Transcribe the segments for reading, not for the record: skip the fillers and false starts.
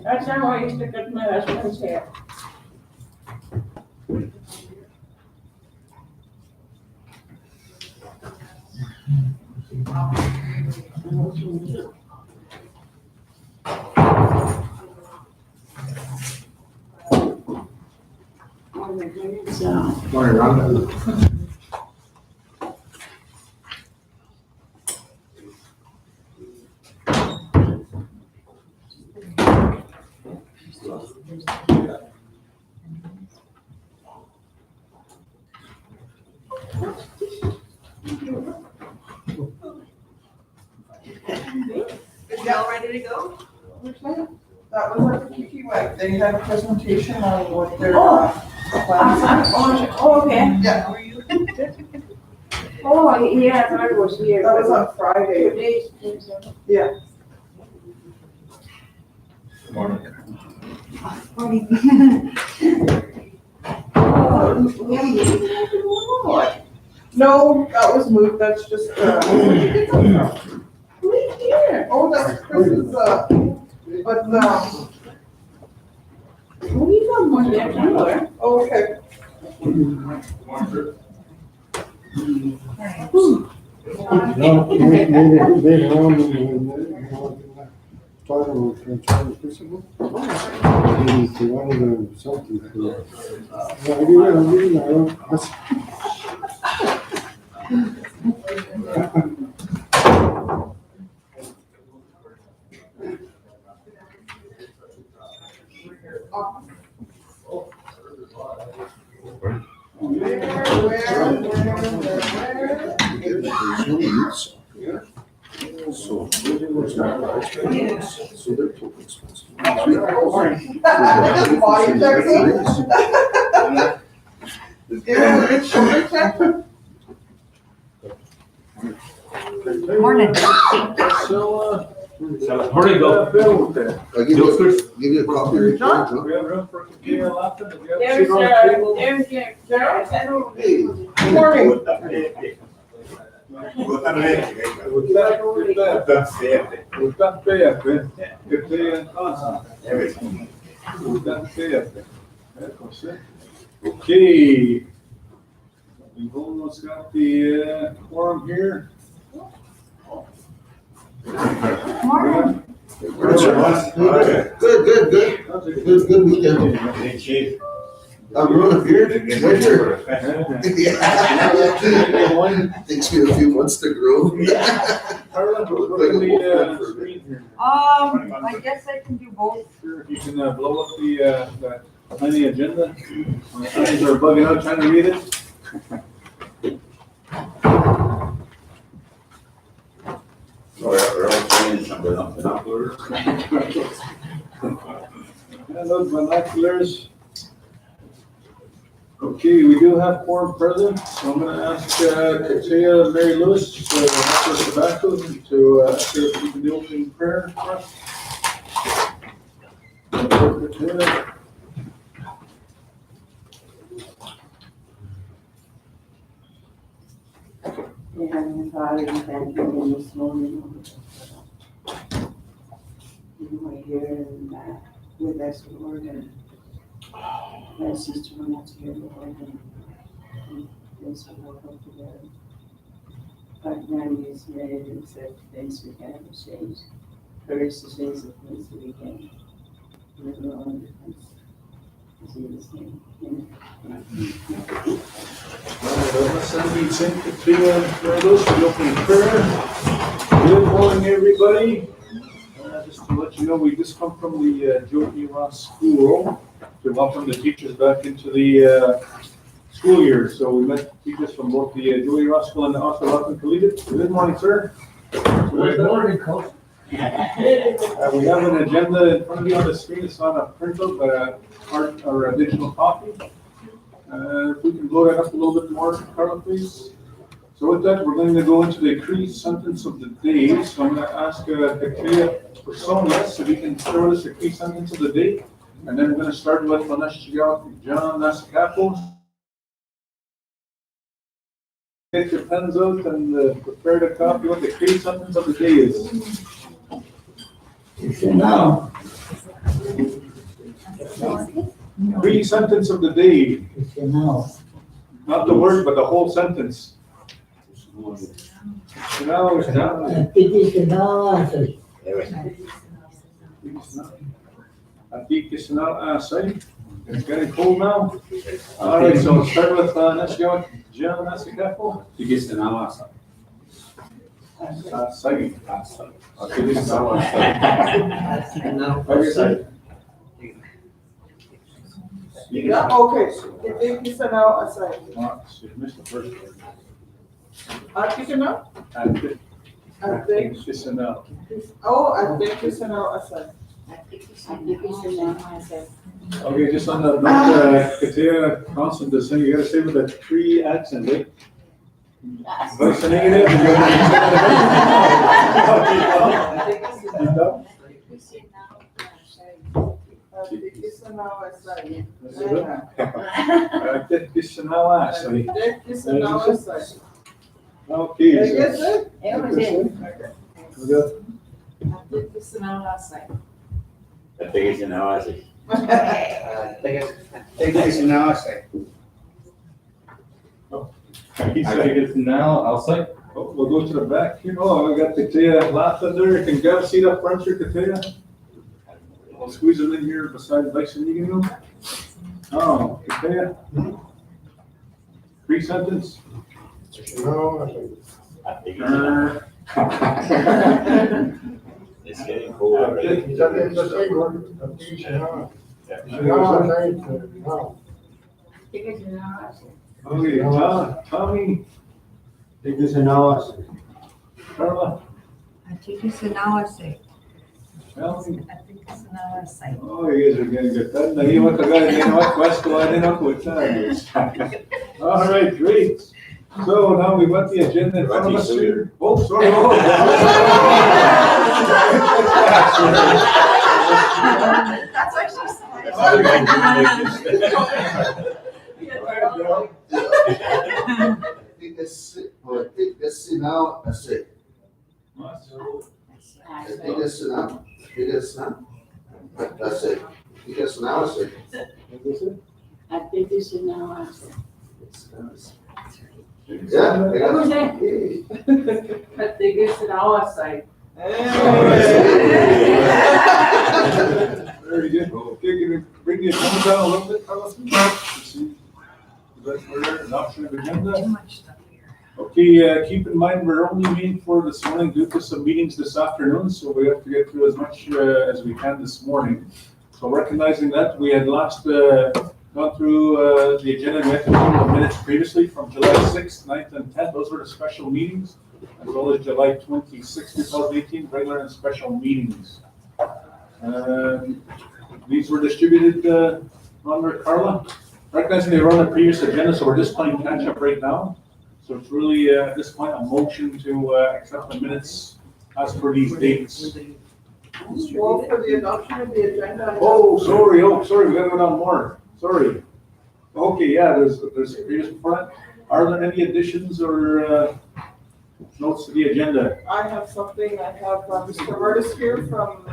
That's how I used to cut my husband's hair. Morning, Rhonda. Is y'all ready to go? That was at the Kiki Wag. They had a presentation on what their I'm plans. oh, okay. Yeah, How are you? Oh, yeah, I thought it was here. that was on Friday. 2 days. Yeah. Morning. No, that was moved. That's just, where did you get that from? Wait here. Oh, that's Chris's, but, We got one there somewhere. okay. No, later on, talking about Charles Christopher. Maybe they wanted something for. So it's not our expenses, so they're total expenses. Just body checks. Just give him a good shoulder check. Morning. So, where do you go? Bill. I'll give you a copy of your John? John. We have room for Kiki left? There's Carol. Hey. Good morning. Okay. We've almost got the quorum here. Morning. Good weekend. I'm running here. Winter. Takes me a few months to grow. Carla, look at the screen here. I guess I can do both. Sure, if you can blow up the tiny agenda. My eyes are bugging out trying to read it. Oh, yeah, they're all playing something up and up. Hello, binoculars. Okay, we do have quorum present, so I'm gonna ask Katia and Mary Lewis to help us tobacco to share the opening prayer for us. Dear Heavenly Father, we thank you for this morning. You are here and with us, Lord, and bless us to run out here, Lord, and bless our help together. God grant us today to accept things we can exchange. Courage to change the things that we can. Live our own defense. In Jesus' name, amen. Let's send Katia and Mary Lewis for the opening prayer. Good morning, everybody. Just to let you know, we just come from the Joey Ross School to welcome the teachers back into the school year. So we met teachers from both the Joey Ross School and the Oscar Lawton Collegiate. Good morning, sir. Good morning, Coach. We have an agenda in front of you on the screen. It's not a printout, but hard or a digital copy. If we can blow that up a little bit more, Carla, please. So with that, we're going to go into the Cree sentence of the day. So I'm going to ask Katia Personas if he can throw us the Cree sentence of the day. And then we're going to start with John Nascapo. Get your pens out and prepare to copy what the key sentence of the day is. Now, Key sentence of the day, now, not the word, but the whole sentence. Now, it's getting cold now. All right, so let's start with, let's go with John, that's the couple. Say. Okay, this is our Yeah, okay, Itikisanaw asay. You missed the first word. Atikisanaw? Atik. Atik. Atikisanaw. Oh, Atikisanaw asay. Okay, just on that note, Katia, constant, the thing, you gotta say with a three accent, eh? Voice and negative. and you're gonna- Atikisanaw asay. Atikisanaw asay. Atikisanaw asay. Okay. Did I get so- that? We got Atikisanaw asay. I think it's an hour. He I said- think it's now, I'll say. Oh, we'll go to the back here. Oh, we got Katia laughing there. You can grab a seat up front here, Katia. I'll squeeze them in here beside Vice and Egan room. Oh, Katia. Three sentence. I think it's an Uh, hour. It's getting cold already. Okay, Tommy, Carla, Atikisanaw asay. Melanie. Atikisanaw asay. Oh, you guys are getting good. Naiwan ka agad. Naiwan, West, din ako. All right, great. So now we got the agenda in front of us here. Oh, sorry. Oh. That's what she Itikisanaw asay. Itikisanaw. Itikisanaw. That's it. Itikisanaw asay. Yeah. I got it. Atikisanaw asay. Very good. Okay, can we bring the agenda down a little bit, Carlos? See, is that for an option of agenda? Too much stuff here. Okay, keep in mind, we're only meeting for this morning due to some meetings this afternoon, so we have to get through as much as we can this morning. So recognizing that, we had last gone through the agenda, we had to do the minutes previously from July 6th, 9th, and 10th. Those were the special meetings, as well as July 26th, 2018, regular and special meetings. These were distributed under Carla. Recognizing they were on the previous agenda, so we're just playing catch up right now. So it's really, at this point, a motion to accept the minutes as per these dates. Well, for the adoption of the agenda. Oh, sorry, we gotta go down more, sorry. Okay, yeah, there's previous before that. Are there any additions or notes to the agenda? I have something, I have Mr. Murtis here from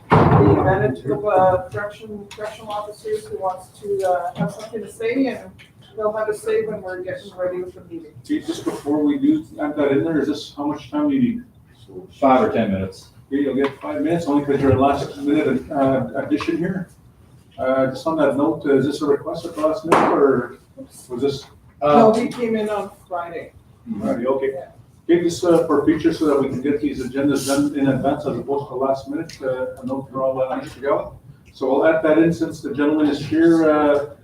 the Manitoba correctional officers who wants to have something to say, and they'll have a say when we're getting ready with the meeting. See, just before we do add that in there, is this, how much time do you need? 5 or 10 minutes. Okay, you'll get 5 minutes, only because you're in last minute addition here. Just on that note, is this a request at the last minute, or was this? No, he came in on Friday. Alrighty, okay. Okay, this for future so that we can get these agendas done in advance as opposed to last minute, a note for all that to go. So we'll add that in since the gentleman is here,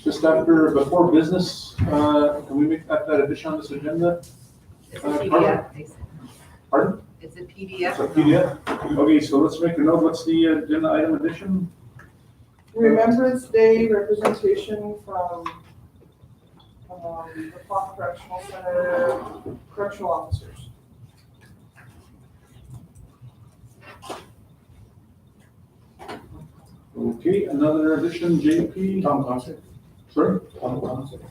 just after, before business, can we make that addition on this agenda? It's a PDF. they said. Pardon? It's a It's PDF. a PDF? Okay, so let's make a note, what's the agenda item addition? Remembrance Day representation from the Palm Correctional Center correctional officers. Okay, another addition, JP? Tom Concert. Sorry? Tom Concert.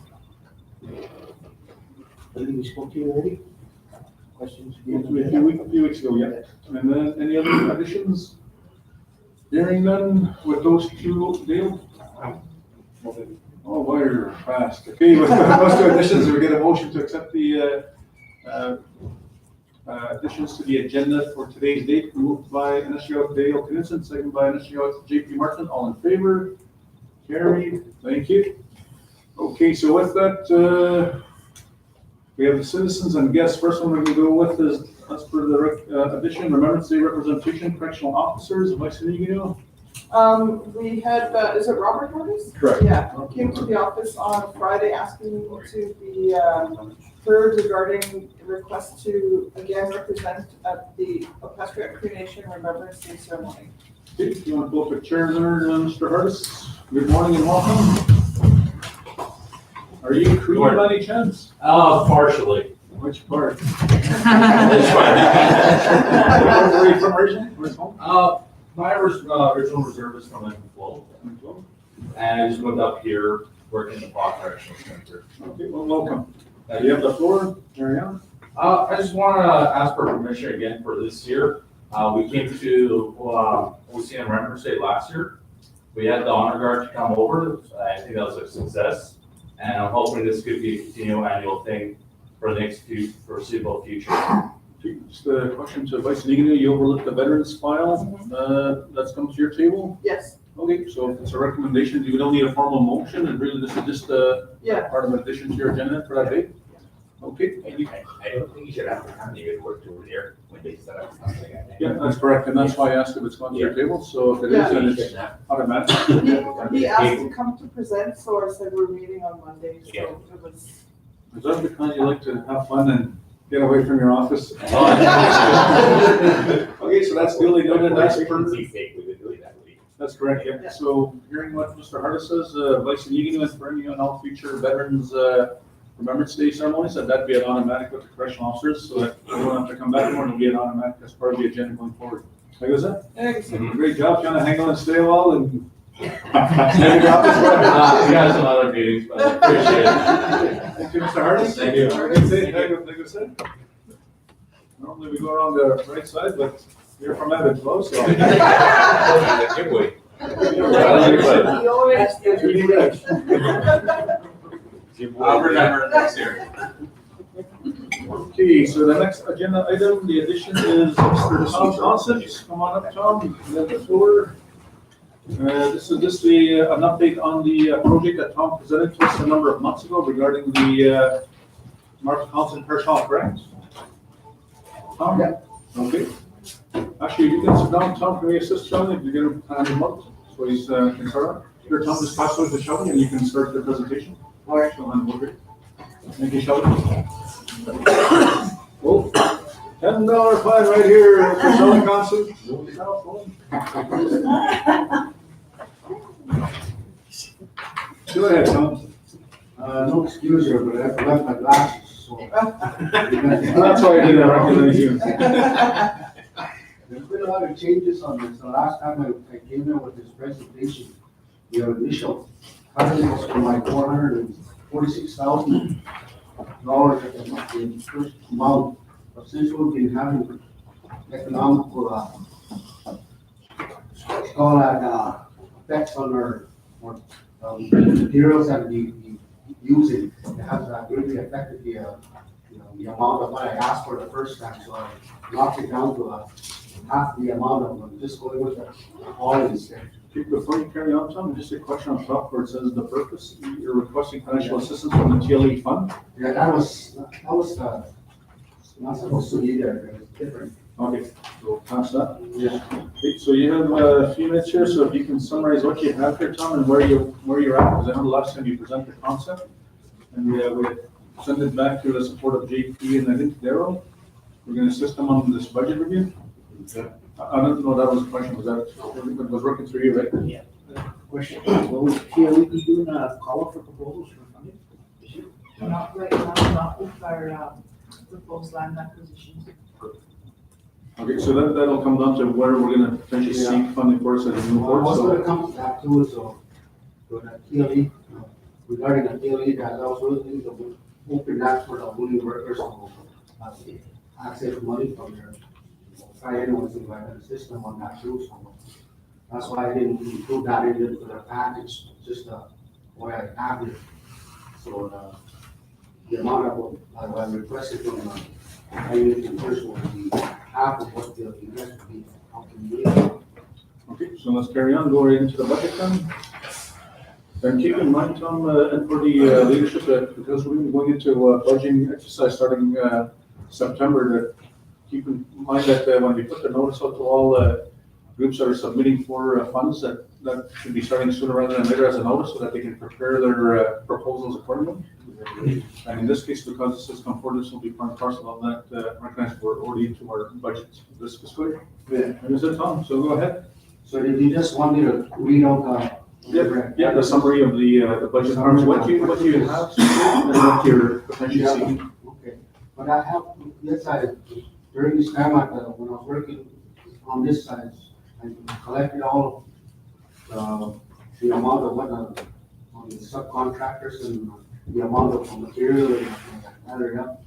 believe we spoke to you already. Questions? A few weeks ago, yeah. And then any other additions? Hearing none with those two, Dale? Oh, wow, you're fast. Okay, with those two additions, we get a motion to accept the additions to the agenda for today's date, moved by Initial Dale Knudsen, second by Initial JP Martin. All in favor? Carried. Thank you. Okay, so with that, we have the citizens and guests. First one we're going to go with is, as per the addition, Remembrance Day representation, correctional officers, Vice Inigino. We had, is it Robert August? Correct. Yeah, he came to the office on Friday asking to be heard regarding request to again represent at the Equestrian Cremation Remembrance Day ceremony. Okay, if you want to pull up a chair there, Mr. Hardis. Good morning and welcome. Are you Cree by any chance? Partially. Which part? This one. Where are you from originally? Where's home? My original reserve is from Flow, and I just moved up here working in the Park Correctional Center. Okay, well, welcome. You have the floor, carry on. I just want to ask for permission again for this year. We came to OCN Remembrance Day last year. We had the honor guard to come over. I think that was a success, and I'm hoping this could be a continual annual thing for the next foreseeable future. Just a question to Vice Inigino, you overlooked the veterans file, that's come to your table? Yes, Okay, so if it's a recommendation, you don't need a formal motion, and really this is just yeah. part of an addition to your agenda for that day? Okay, I don't think you should have to come to get work over there when they set up something like that. yeah, that's correct, and that's why I asked if it's gone to your table, so if it is, then it's automatic. He asked to come to present, so I said we're meeting on Monday, so Yeah. it was. Is that because you like to have fun and get away from your office? Okay, so that's duly noted, that's correct, yeah. So hearing what Mr. Hardis says, Vice Inigino and for any on all future veterans, Remembrance Day ceremonies, that'd be an automatic with the correctional officers, so that we don't have to come back more, it'll be an automatic as part of the agenda going forward. Like I said, Excellent. great job, trying to hang on and stay a while and. We got some other meetings, but I appreciate it. Thank you, Mr. Hardis. Thank you. Like I said. Normally we go around the right side, but you're from Evans, so. Giveaway. He always did. I'll remember next year. Okay, so the next agenda item, the addition is Mr. Tom Johnson. Come on up, Tom, you have the floor. This is just an update on the project that Tom presented to us a number of months ago regarding the Mark Townsend Pershaw grant. Tom? Yeah. Okay. Actually, you can sit down, Tom, can we assist Sean if you get him on the month? So he's can start. Here, Tom, just pass over to Shelby and you can start the presentation. All right. Thank you, Shelby. Oh, $10 fine right here for selling concert. Go ahead, Tom. No excuse here, but I left my glasses, so. That's why I didn't recognize you. There's been a lot of changes on this. The last time I came in with this presentation, the initial funding was for like $446,000 in first amount. But since we've been having economical, let's call that, effects on our materials that we using, it has really affected the, the amount of what I asked for the first time. So I knocked it down to half the amount of just going with the volume instead. Before you carry on, Tom, just a question on top where it says the purpose, you're requesting financial assistance from the TLE fund? Yeah, that was not supposed to be there, it was different. Okay, so pass that. Yeah. Okay, so you have a few minutes here, so if you can summarize what you have here, Tom, and where you're at, because I know the last time you presented the concept, and we send it back to the support of JP and I think Daryl. We're gonna assist them on this budget review. I don't know, that was a question, was working through you, right? Yeah. Question, what was TLE be doing a call for proposals for funding? Not right now, not with our proposed land acquisition. Okay, so that'll come down to where we're gonna potentially seek funding for us as we move forward. What's So- gonna come back to is, for the TLE, regarding the TLE, that I was really thinking of hoping that for the union workers to access money from their try anyone to write a system on that too. So that's why I didn't include that into the package, just the way I have it. So the amount of what I requested from I need to first will be half of what the investment would be. Okay, so let's carry on, go right into the budget then. And keep in mind, Tom, and for the leadership, that because we're going into budgeting exercise starting September, that keep in mind that when we put the notice out to all groups that are submitting for funds, that should be starting sooner rather than later as a notice, so that they can prepare their proposals accordingly. And in this case, because this has come forward, this will be part and parcel of that, recognized we're already into our budget this fiscal year. Yeah. And is it, Tom? So go ahead. So did you just want me to read out Yeah, the summary of the budget, what you have and what you're potentially seeking. Okay, but I have, yes, during this time, when I was working on this side, I collected all the amount of what, on the subcontractors and the amount of material and added up,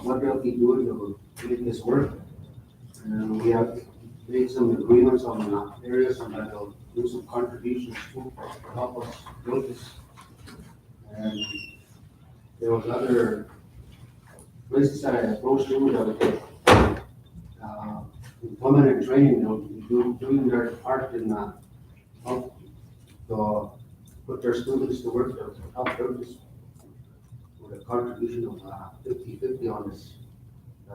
what they'll be doing to make this work. And we have made some agreements on areas and that they'll do some contributions to help us build this. And there was other places that I approached to that employment and training, they'll be doing their part in help to put their students to work to help build this with a contribution of 50-50 on this. I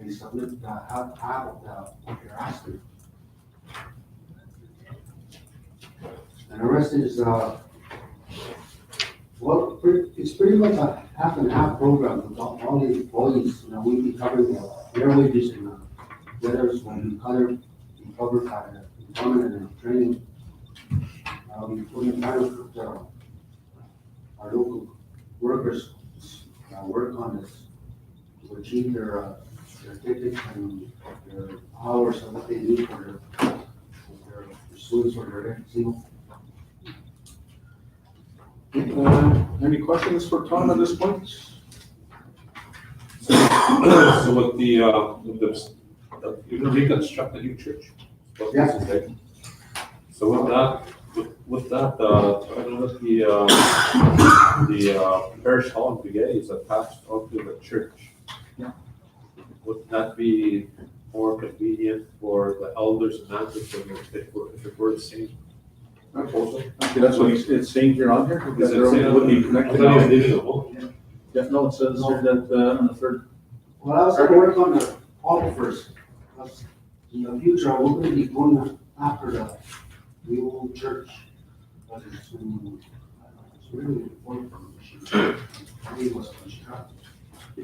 submit half of what they're asking. And the rest is, well, it's pretty much a half and half program with all the employees. We'll be covering their wages and the others will be covered by the employment and training. We're going to try to put our local workers work on this to achieve their tickets and their hours of what they need for their students or their FCO. Any questions for Tom at this point? So with you're gonna reconstruct the new church? Yes. So with that, I don't know if the parish hall in Begay is attached onto the church. Yeah. Would that be more convenient for the elders and that if it were the same proposal? Okay, that's what it's saying here on here. Is it That saying- there would be I connected. thought you did it all. Yeah, no, it says here that on the third. Well, I was gonna work on the hall first. Because in the future, we're gonna be going after the old church. But it's really important for the machine. It was constructed.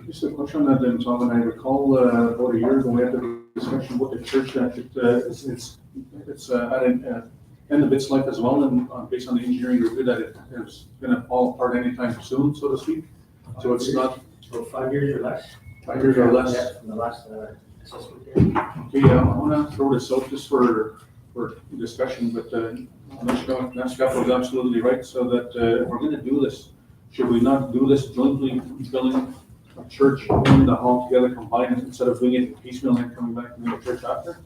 Just a question that then, Tom, and I recall about a year ago, we had a discussion about the church that it's at an end of its life as well, and based on the engineering review, that it is gonna fall apart anytime soon, so to speak. So it's not So 5 years or less? 5 years or less. Yeah, from the last assessment. Yeah. Okay, I'm gonna throw this out just for discussion, but National Capital is absolutely right, so that if we're gonna do this, should we not do this jointly, building a church and the hall together combined, instead of doing it piecemeal and coming back to the church after?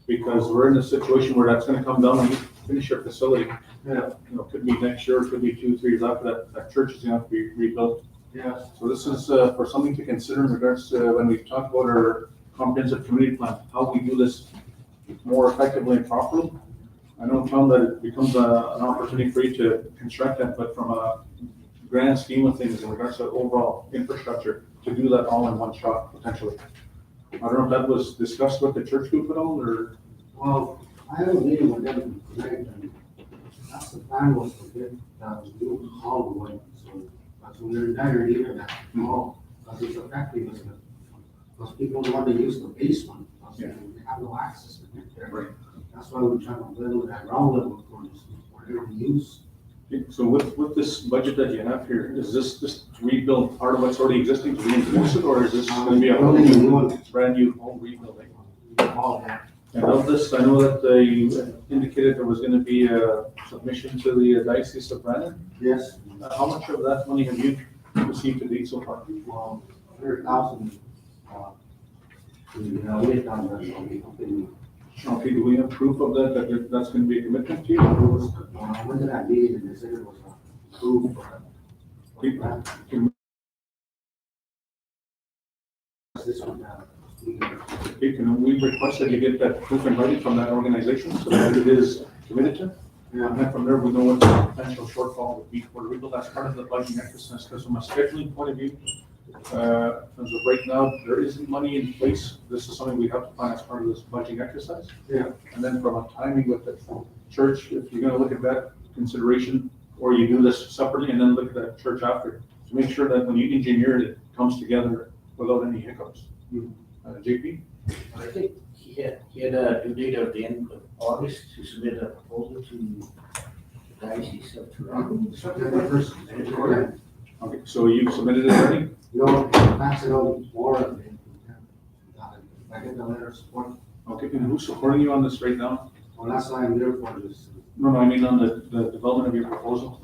Because we're in a situation where that's gonna come down and we finish our facility. Yeah. Could be next year, could be 2-3 years after that church is gonna have to be rebuilt. Yeah. So this is for something to consider in regards to when we talk about our comprehensive community plan, how we do this more effectively and properly. I know, Tom, that it becomes an opportunity for you to construct that, but from a grand scheme of things in regards to overall infrastructure, to do that all in one shot potentially. I don't know if that was discussed with the church group at all, or? Well, I have a meeting with them tonight, and that's the plan was to get new hall going, so that's when they're there, even that hall, because it's effective, because people want to use the basement, because Yeah. they have no access to get there. Right. That's why we're trying to build that ground level for this, for their use. So with this budget that you have here, is this just to rebuild part of what's already existing to reinforce it, or is this gonna be a whole Building a new one. brand new home rebuilding? Hall, yeah. And of this, I know that you indicated there was gonna be a submission to the Diocese of Brandon. Yes, How much of that money have you received to date so far? Well, 100,000, we had done that, so we completely, Okay, do we have proof of that, that's gonna be a commitment to you? Or was- I went to that meeting and they said it was approved. Okay, can- This one, okay, can we request that you get that proof in writing from that organization so that it is committed to? And then from there, we know what the potential shortfall would be for Puerto Rico. That's part of the budgeting exercise, because from a scheduling point of view, as of right now, there isn't money in place. This is something we have to plan as part of this budgeting exercise. Yeah. And then from a timing with the church, if you're gonna look at that consideration, or you do this separately and then look at that church after, to make sure that when you engineer it, it comes together without any hiccups. JP? I think he had a due date of the end of August to submit a proposal to the Diocese of Toronto. September 1st, and before that, Okay, so you submitted it already? pass it on more of it. I get the letter of support. Okay, and who's supporting you on this right now? Well, that's why I'm there for this, No, I mean on the development of your proposal.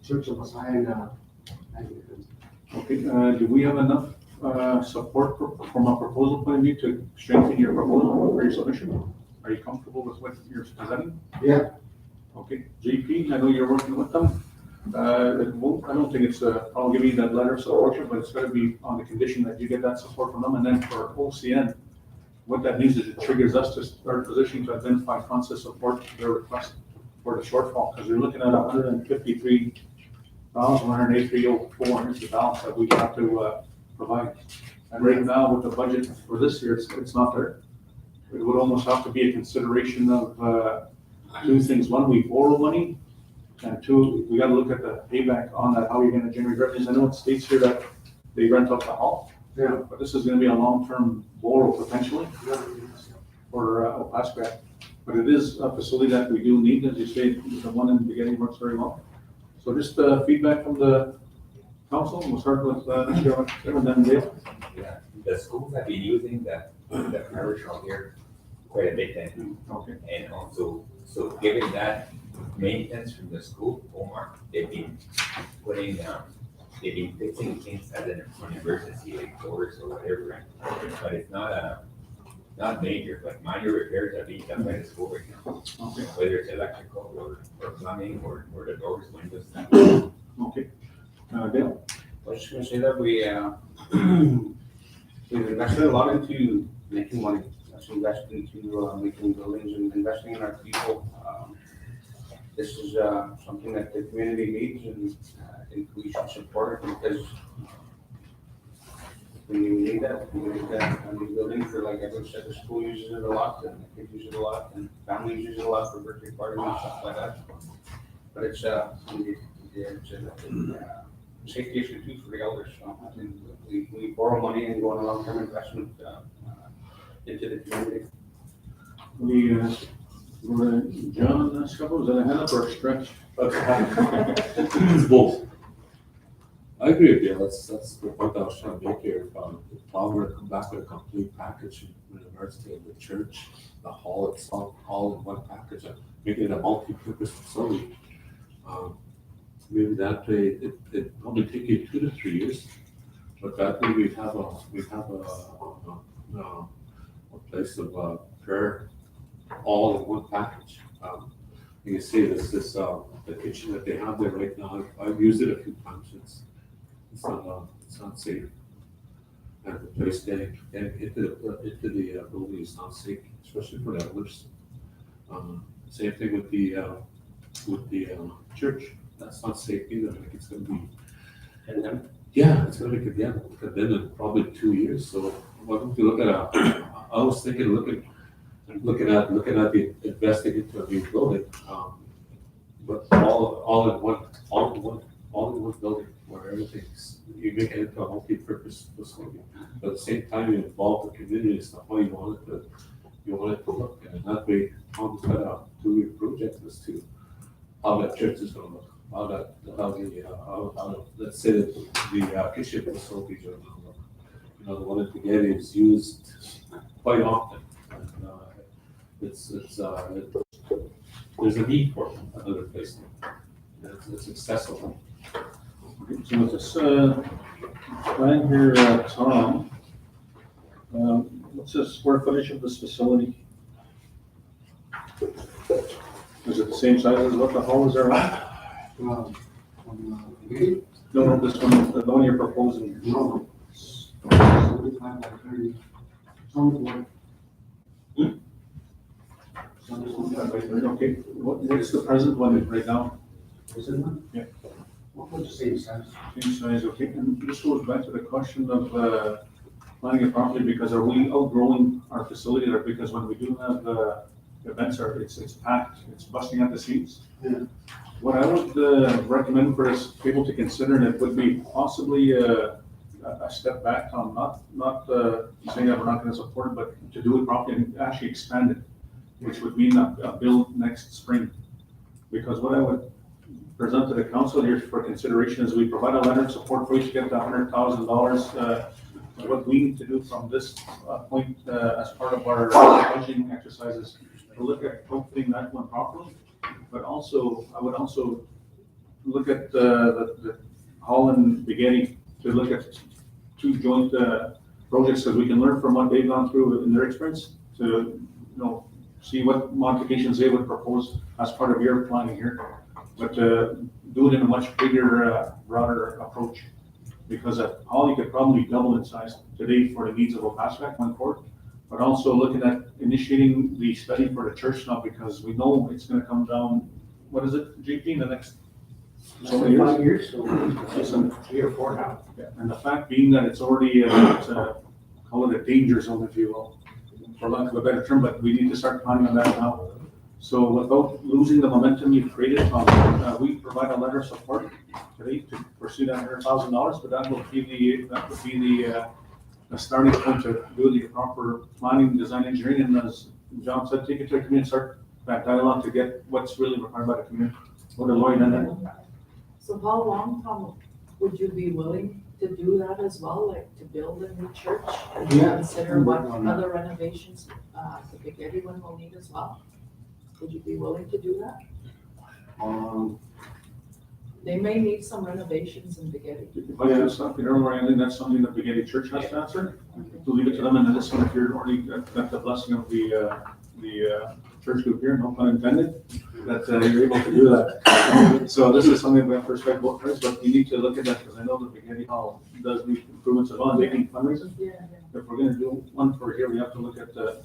Church of Messiah and, Anglican. Okay, do we have enough support from a proposal point of view to strengthen your proposal for your submission? Are you comfortable with what you're presenting? Yeah. Okay, JP, I know you're working with them. I don't think it's, I'll give you that letter of support, but it's gotta be on the condition that you get that support from them. And then for OCN, what that means is it triggers us to start positioning to identify funds to support their request for the shortfall, because they're looking at 153,183,400 is the balance that we have to provide. And right now, with the budget for this year, it's not there. It would almost have to be a consideration of two things. One, we borrow money, and two, we gotta look at the payback on that, how you're gonna generate revenues. I know it states here that they rent out the hall, Yeah. but this is gonna be a long-term borrow potentially for Opaskwayak. But it is a facility that we do need, as you say, the one in the beginning works very well. So just feedback from the council, we'll start with Chairman and then Dave. Yeah, the schools have been using the parish out here quite a bit, Okay. and also, so given that maintenance from the school, Omar, they've been putting, they've been fixing things as an emergency, like doors or whatever, right? But it's not major, but minor repairs are being done by the school right now, Okay, whether it's electrical or plumbing or the doors, windows. okay. Dale? I was just gonna say that we've invested a lot into making money. So invested into making buildings and investing in our people. This is something that the community needs, and I think we should support it because we need that. We need that new building for, like everyone said, the school uses it a lot, and the kids use it a lot, and families use it a lot for birthday parties and stuff like that. But it's a safety issue too for the elders. So I think we borrow money and go on a long-term investment into the community. John Scubble, is that a hand up or a stretch? It's both. I agree with you, that's the point I was trying to make here, if I were to come back with a complete package in regards to the church, the hall itself, all in one package, and making it a multi-purpose facility. Maybe that way, it probably take you 2 to 3 years, but that way we have a place of prayer all in one package. You can see this the kitchen that they have there right now. I've used it a few times. It's not safe. And the place getting into the building is not safe, especially for the elders. Same thing with the church. That's not safe either. Like it's going to be. And then Yeah, it's going to be condemned in probably 2 years. So why don't we look at I was thinking looking at the investing into a new building, but all in one building where everything's, you make it into a multi-purpose facility. But at the same time, you involve the community and stuff, how you want it to look, and that way, Tom's got a 2-year project as to how that church is gonna look, how let's say that the kitchen facilities are gonna look. You know, the one at the Getty is used quite often, and there's a need for another place. It's accessible. So with this, plan here, Tom, what's the square footage of this facility? Is it the same size as what the hall is there? No, this one, the one you're proposing. No. 75 by 30. Somewhere. Okay, what's the present one right now? Is it one? Yeah. What was the same size? Same size, okay, and this goes back to the question of, planning it properly, because are we outgrowing our facility, or because when we do have, events, it's packed, it's busting at the seams? Yeah. What I would, recommend for us people to consider, and it would be possibly, a step back, Tom, not saying that we're not gonna support it, but to do it properly and actually expand it, which would mean a build next spring. Because what I would present to the council here for consideration is we provide a letter of support for each to get the $100,000. What we need to do from this point, as part of our budgeting exercises, to look at opening that one properly, but also, I would also look at the Hall and Begetti, to look at two joint projects, because we can learn from what they've gone through in their experience, to, see what modifications they would propose as part of your planning here. But do it in a much bigger, broader approach. Because at Hall, you could probably double in size today for the needs of Opaskwak going forward. But also looking at initiating the study for the church now, because we know it's gonna come down, what is it, JP, in the next so many years? 5 years, so 3 or 4 now. Yeah, and the fact being that it's already, call it a danger zone, if you will, for lack of a better term, but we need to start planning on that now. So without losing the momentum you've created, we provide a letter of support today to pursue that $100,000, but that would be the starting point to do the proper planning, design, engineering, and as John said, take it to the community, start that dialogue to get what's really required by the community. What a lawyer done that. So how long, Tom, would you be willing to do that as well, like to build a new church? And Yeah. consider what other renovations, the Begetti one will need as well? Would you be willing to do that? They may need some renovations in Begetti. If I have something earlier, I think that's something that the Begetti Church has to answer. To leave it to them, and then this one, if you're already got the blessing of the church group here, no pun intended, that you're able to do that. So this is something we have to respect both parties, but you need to look at that, because I know the Begetti Hall does need improvements as well, and they need fundraising. Yeah, If we're gonna do one for here, we have to look at the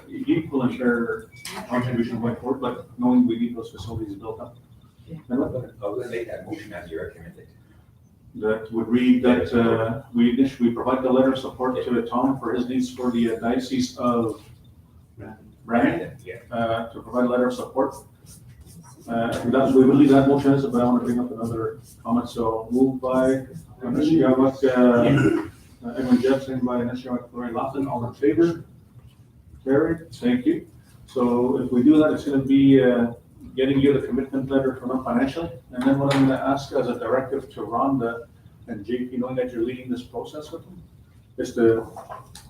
equal and fair contribution going forward, but knowing we need those facilities built up. Yeah. And I was gonna make that motion as you recommended. that would read that we provide the letter of support to Tom for his needs for the Diocese of Brandon, Yeah. to provide a letter of support. We will leave that motion as, but I want to bring up another comment. So moved by Nishiawak, Edwin Jepson, by Nishiawak, Lori Laughlin, all in favor? Carried, thank you. So if we do that, it's gonna be getting you the commitment letter from them financially. And then what I'm gonna ask as a directive to Rhonda and JP, knowing that you're leading this process with them, is to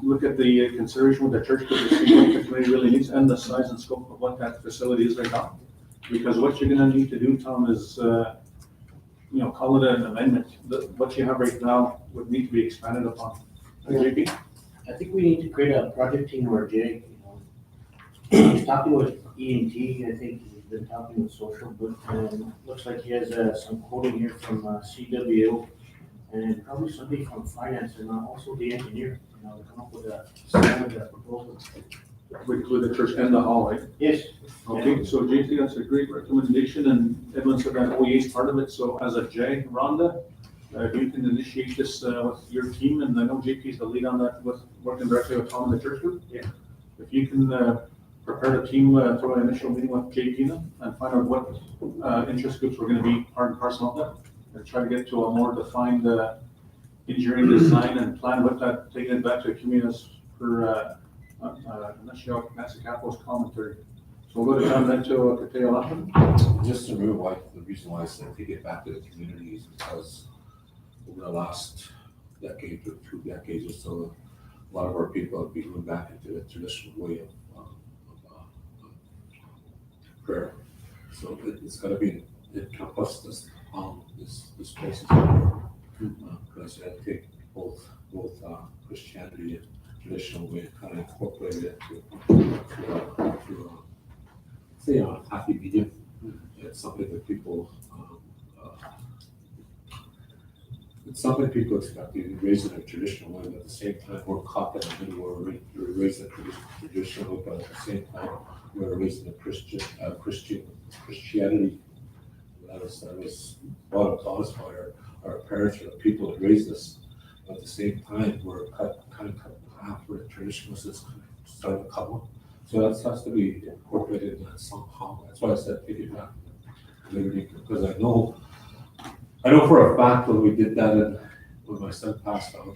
look at the consideration with the church, because the community really needs, and the size and scope of what that facility is right now. Because what you're gonna need to do, Tom, is, call it an amendment. What you have right now would need to be expanded upon. JP? I think we need to create a project team or Jay, He's talking with E&T, I think he's been talking with social, but looks like he has some quoting here from CWO and probably somebody from finance and also the engineer, to come up with a standard proposal. With the church and the hall, right? Yes. Okay, so JP, that's a great recommendation, and Edwin said that OEA is part of it, so as a J, Rhonda, you can initiate this with your team, and I know JP is the lead on that, with working directly with Tom and the church group. Yeah. If you can prepare the team through an initial meeting with JP then, and find out what interest groups were gonna be part and parcel of that, and try to get to a more defined engineering design and plan with that, taking it back to the community as per Nancy Capo's commentary. So we'll go to John, then to Kateo Lappin. Just to remember the reason why I said to get back to the community is because over the last decade or 2 decades or so, a lot of our people have been going back into the traditional way of prayer. So it's got to be encompassed as this place is important. Because I think both Christianity and traditional way kind of incorporated it to say a happy medium. It's something that people, it's something people expect to be raised in a traditional way, but at the same time, we're caught that we're raised in a traditional way, but at the same time, we're raised in a Christianity. That was brought up to us by our parents or the people that raised us. But at the same time, we're kind of cut in half where the traditionalists is starting to come up. So that has to be incorporated in that somehow. That's why I said piggyback liberty, because I know for a fact when we did that when my son passed out,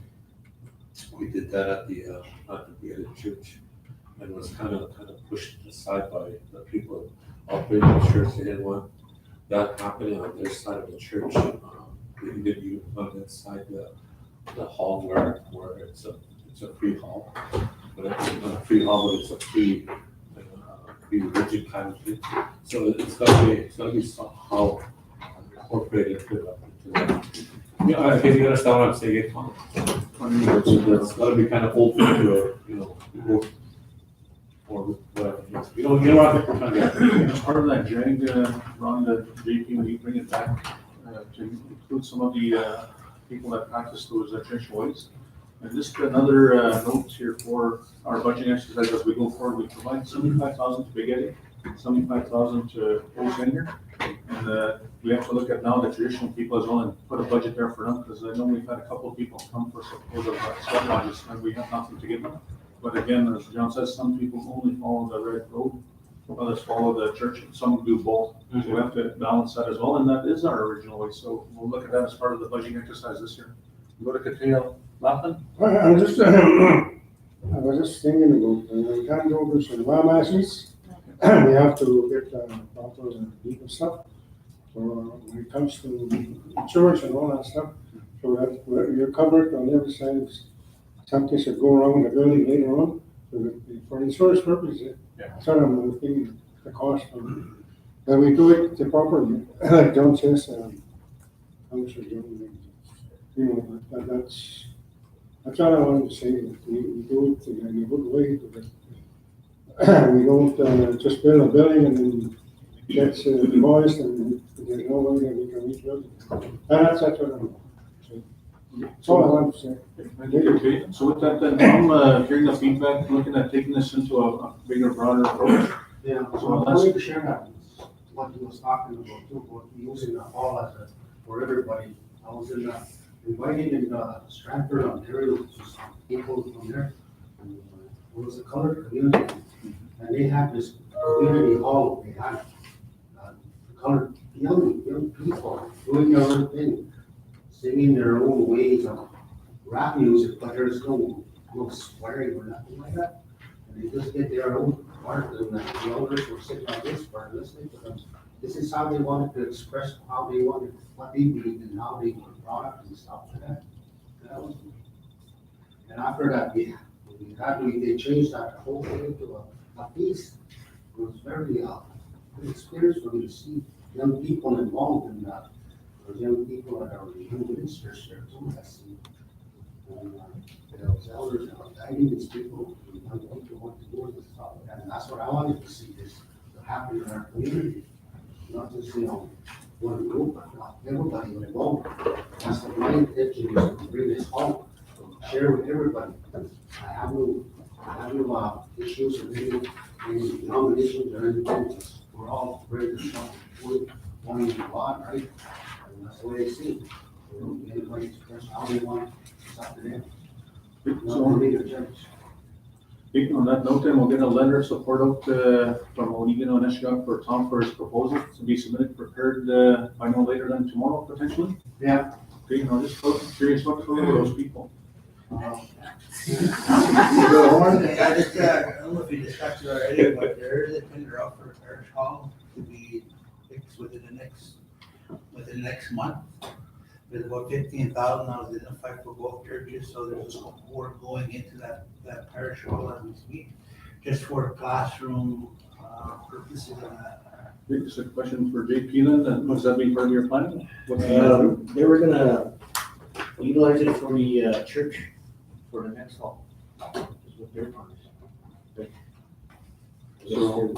we did that at the church, and it was kind of pushed aside by the people operating the church. They didn't want that happening on their side of the church. They didn't even want inside the hall where it's a free hall, but it's not a free hall, but it's a free religion kind of thing. So it's gotta be somehow incorporated into that. Yeah, I think you understand what I'm saying, Tom. It's gotta be kind of open to go or whatever. You know what I think we're trying to get. As part of that, Jag, Ron, the JP, when you bring it back, to include some of the people that practice those traditional ways. And just another note here for our budgeting exercise as we go forward, we provide 75,000 to Big 75,000 to Oceander. And we have to look at now the traditional people as well and put a budget there for them, because I know we've had a couple of people come for support of sweat lodges and we have nothing to give them. But again, as John says, some people only follow the red road, others follow the church, and some do both. So we have to balance that as well, and that is our original way. So we'll look at that as part of the budgeting exercise this year. Go to Katia Laughlin. I was just thinking about, we can't go over some law masses. We have to get proper legal stuff. So when it comes to insurance and all that stuff, so that you're covered on every side. If something should go wrong in the building later on, so that for insurance purposes, sort of thinking the cost of it. And we do it the properly, like John says, Councilor John, that's all I wanted to say. We do it in a good way. We don't just build a building and then gets demolished and there's no way that we can rebuild it. That's what I'm saying. That's all I want to say. Thank you, Katia. So with that, then I'm hearing the feedback, looking at taking this into a bigger, broader approach. Yeah, So so I that's- wanted to share that, what he was talking about, too, about using the hall as for everybody. I was invited in Stratford, Ontario, to some people from there. And it was a colored community, and they had this community hall. They had colored young people doing their own thing, singing their own ways of rap music, but there's no swearing or nothing like that. And they just did their own part, and the elders were sitting on this part, listening to them. This is how they wanted to express how they wanted, what they believed and how they were brought up and stuff like that. And after that, they changed that whole thing into a feast. It was very good experience for me to see young people involved in that. Those young people that are young ministers there too. I see. And those elders are guiding these people, young people want to do this stuff. And that's what I wanted to see this to happen in our community. Not just, one group, but everybody involved. That's what my intention is, to bring this home, share with everybody. I have no issues or any denominations or anything. We're all ready to start wanting to God, right? And that's the way I see it. Anybody express how they want, it's up to them. Not for me to judge. On that note, then we'll get a letter of support out from O&O and Eshgog for Tom for his proposal to be submitted, prepared by no later than tomorrow potentially. Yeah. Okay, just curious what for those people. I don't know if you discussed it already, but there is a tender out for parish hall to be fixed within the next month. There's about 15,000 that was identified for both churches, so there's some work going into that parish hall as we speak, just for classroom purposes and that. Just a question for JP then, was that being part of your planning? What do you do? They were gonna utilize it for the church, for the next hall. Is what they're promising.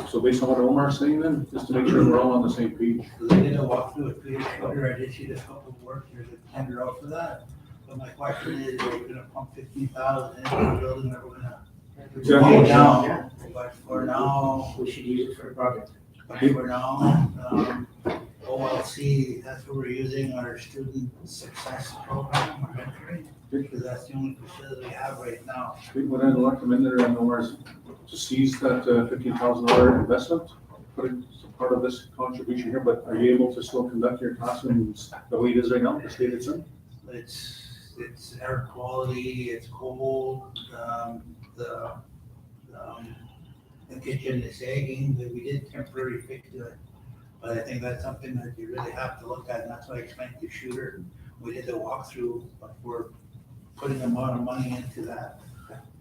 So based on what Omar's saying then, just to make sure we're all on the same page. So they did a walkthrough with Peter Schroeder, I did see the scope of work, there's a tender out for that. But my question is, we're gonna pump 15,000 into the building, or we're gonna Exactly. go down, but for now, We should use it for a project. but for now, OLC, that's what we're using our student success program, our mentoring, because that's the only facility we have right now. I think what I'd recommend there, and Omar's to seize that $15,000 investment, put it as a part of this contribution here, but are you able to still conduct your classrooms the way it is right now, the state it's in? It's air quality, it's cold, the kitchen is sagging, but we did temporarily fix it. But I think that's something that you really have to look at, and that's why I explained to Shooter, we did the walkthrough, but we're putting a lot of money into that.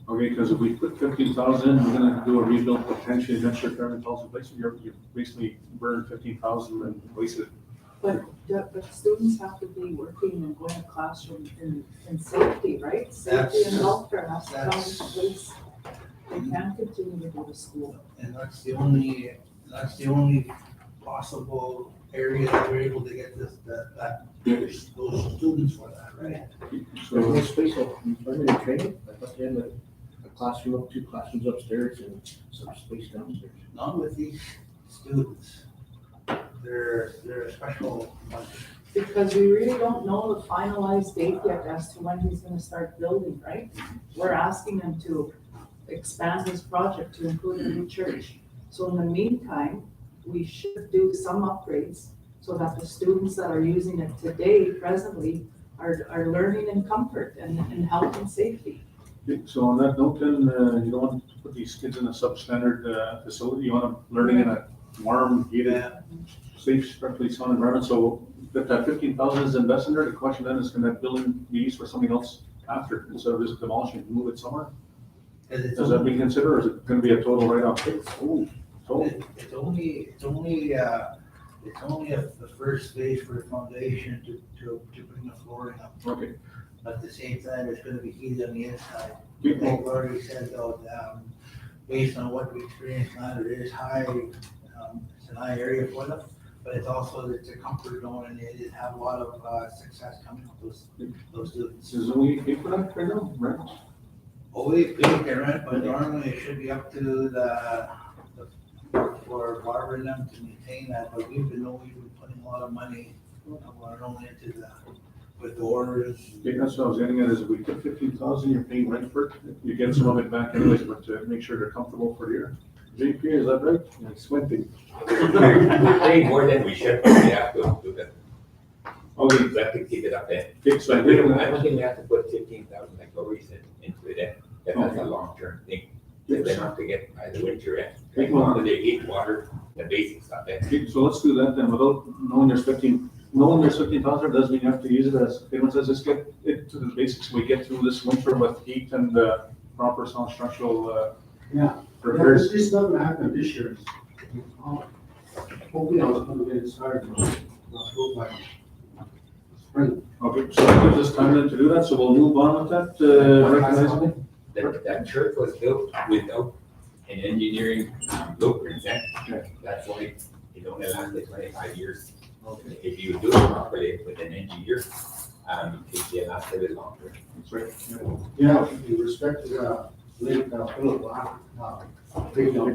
Okay, because if we put 15,000, we're gonna do a rebuild potentially, then sure, everything falls in place, you basically burned 15,000 and wasted. But students have to be working and going to classroom in safety, right? Safety and welfare has to come into place. They can't continue to go to school. And that's the only possible area that we're able to get those students for that, right? There's no space for employment training. I thought they had a classroom up, 2 classrooms upstairs and some space downstairs. Not with these students. They're a special bunch. Because we really don't know the finalized date yet as to when he's gonna start building, right? We're asking him to expand his project to include a new church. So in the meantime, we should do some upgrades so that the students that are using it today, presently, are learning in comfort and in health and safety. Okay, so on that note, then, you don't want to put these kids in a substandard facility, you want them learning in a warm, heated, safe, structurally sound environment, so if that 15,000 is invested there, the question then is, can that building be used for something else after, instead of just demolishing, move it somewhere? Does that be considered, or is it gonna be a total write-off? It's only the first phase for the foundation to bring the flooring up. Okay. But at the same time, it's gonna be heated on the inside. Yeah. They've already said though, based on what we experienced now, it is high, it's an high area for them. But it's also, it's a comfort zone, and they did have a lot of success coming with those students. Is we pay for that right now, right? Only if they can rent, but normally it should be up to for Barbara and them to maintain that, but we've been putting a lot of money of our own into that, with doors. Okay, that's what I was getting at, is if we put 15,000, you're paying rent for it, you get some of it back anyways, but to make sure they're comfortable for the year. JP, is that right? It's sweating. We're paying more than we should, but we have to do that. Okay, We have to keep it up there. okay, so But I don't think we have to put 15,000, like Lori said, into it. That's a long-term thing. They're not to get by the winter end. Like, when they heat water, the basic stuff. Okay, so let's do that then, without knowing there's 15,000, doesn't mean you have to use it as, anyone says, let's get it to the basics, we get through this winter with heat and proper sound structural Yeah. repairs. This is not gonna happen this year. Hopefully I was gonna get it started, by spring. Okay, so that gives us time then to do that, so we'll move on with that, recognizing. That church was built without an engineering blueprint, that's why it only lasted 25 years. Okay. If you do it properly with an engineer, it lasts a bit longer. That's right. Yeah, in respect to Philip,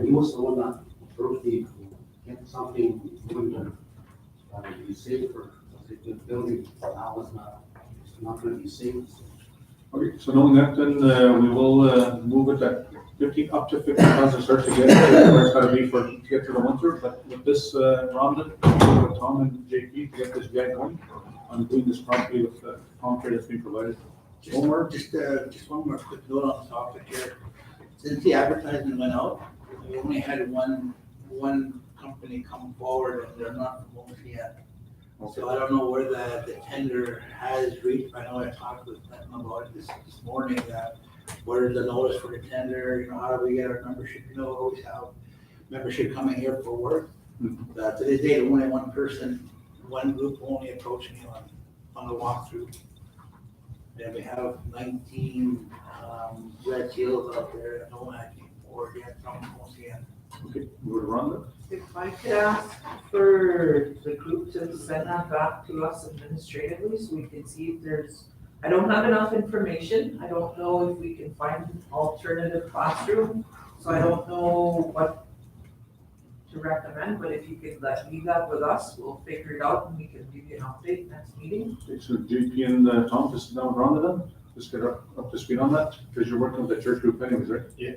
he was the one that broke the, get something going to be safe for the building, that was not gonna be safe. Okay, so knowing that, then we will move it at 15, up to 50,000, start to get where it's gotta be to get to the winter, but with this, Rhonda, with Tom and JP to get this guy going, on doing this properly with the concrete that's being provided. Omar? Just one more quick note on the topic here. Since the advertisement went out, we only had one company come forward, and they're not promoted yet. So I don't know where the tender has reached. I know I talked with them about it this morning, that where is the notice for the tender, how do we get our membership? Always have membership coming here for work. To this day, only one person, one group only approached me on the walkthrough. And we have 19 red seals out there that no one came forward yet, from yet. Okay, go to Rhonda. If I could ask for the group to send that back to us administratively, so we can see if there's, I don't have enough information, I don't know if we can find an alternative classroom, so I don't know what to recommend, but if you could leave that with us, we'll figure it out and we can give you an update next meeting. Okay, so JP and Tom, just sit down with Rhonda then, just get up to speed on that, because you're working with the church group anyways, right? Yeah.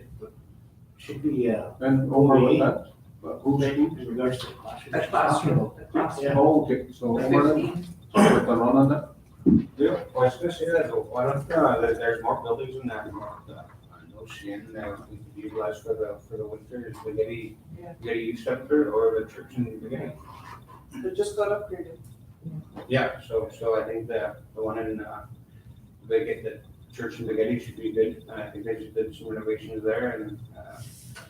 Should be, And Omar with that, but who's who? in regards to the classroom. The classroom, the classroom. Oh, okay, so The Omar then, 15. so with the Ron on that? Yeah, Well, I was gonna say that, though, why don't, there's more buildings in that, Ocean, we could utilize for the winter, is the Getty Youth Center or the church in the beginning. It just got upgraded. Yeah, so I think the one in, the church in the Getty should be good, I think they just did some renovations there, and, I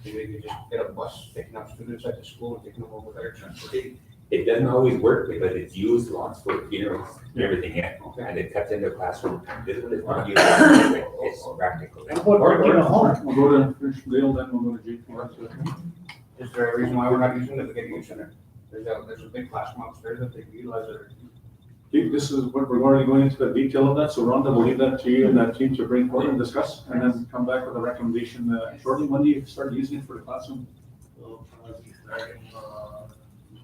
think they could just get a bus picking up students at the school and taking them over there, transporting. It doesn't always work because it's used lots for funerals and everything, yeah, Okay. and it cuts into classroom time. This one is not used, it's practical. And what, working at home? we'll go to Dale, then we'll go to JP. Is there a reason why we're not using the Getty Youth Center? There's a big classroom upstairs that they can utilize it. Okay, this is what we're already going into the detail of that, so Rhonda, we'll leave that to you and that team to bring forward and discuss, and then come back with a recommendation shortly. When do you start using it for the classroom? So, probably starting,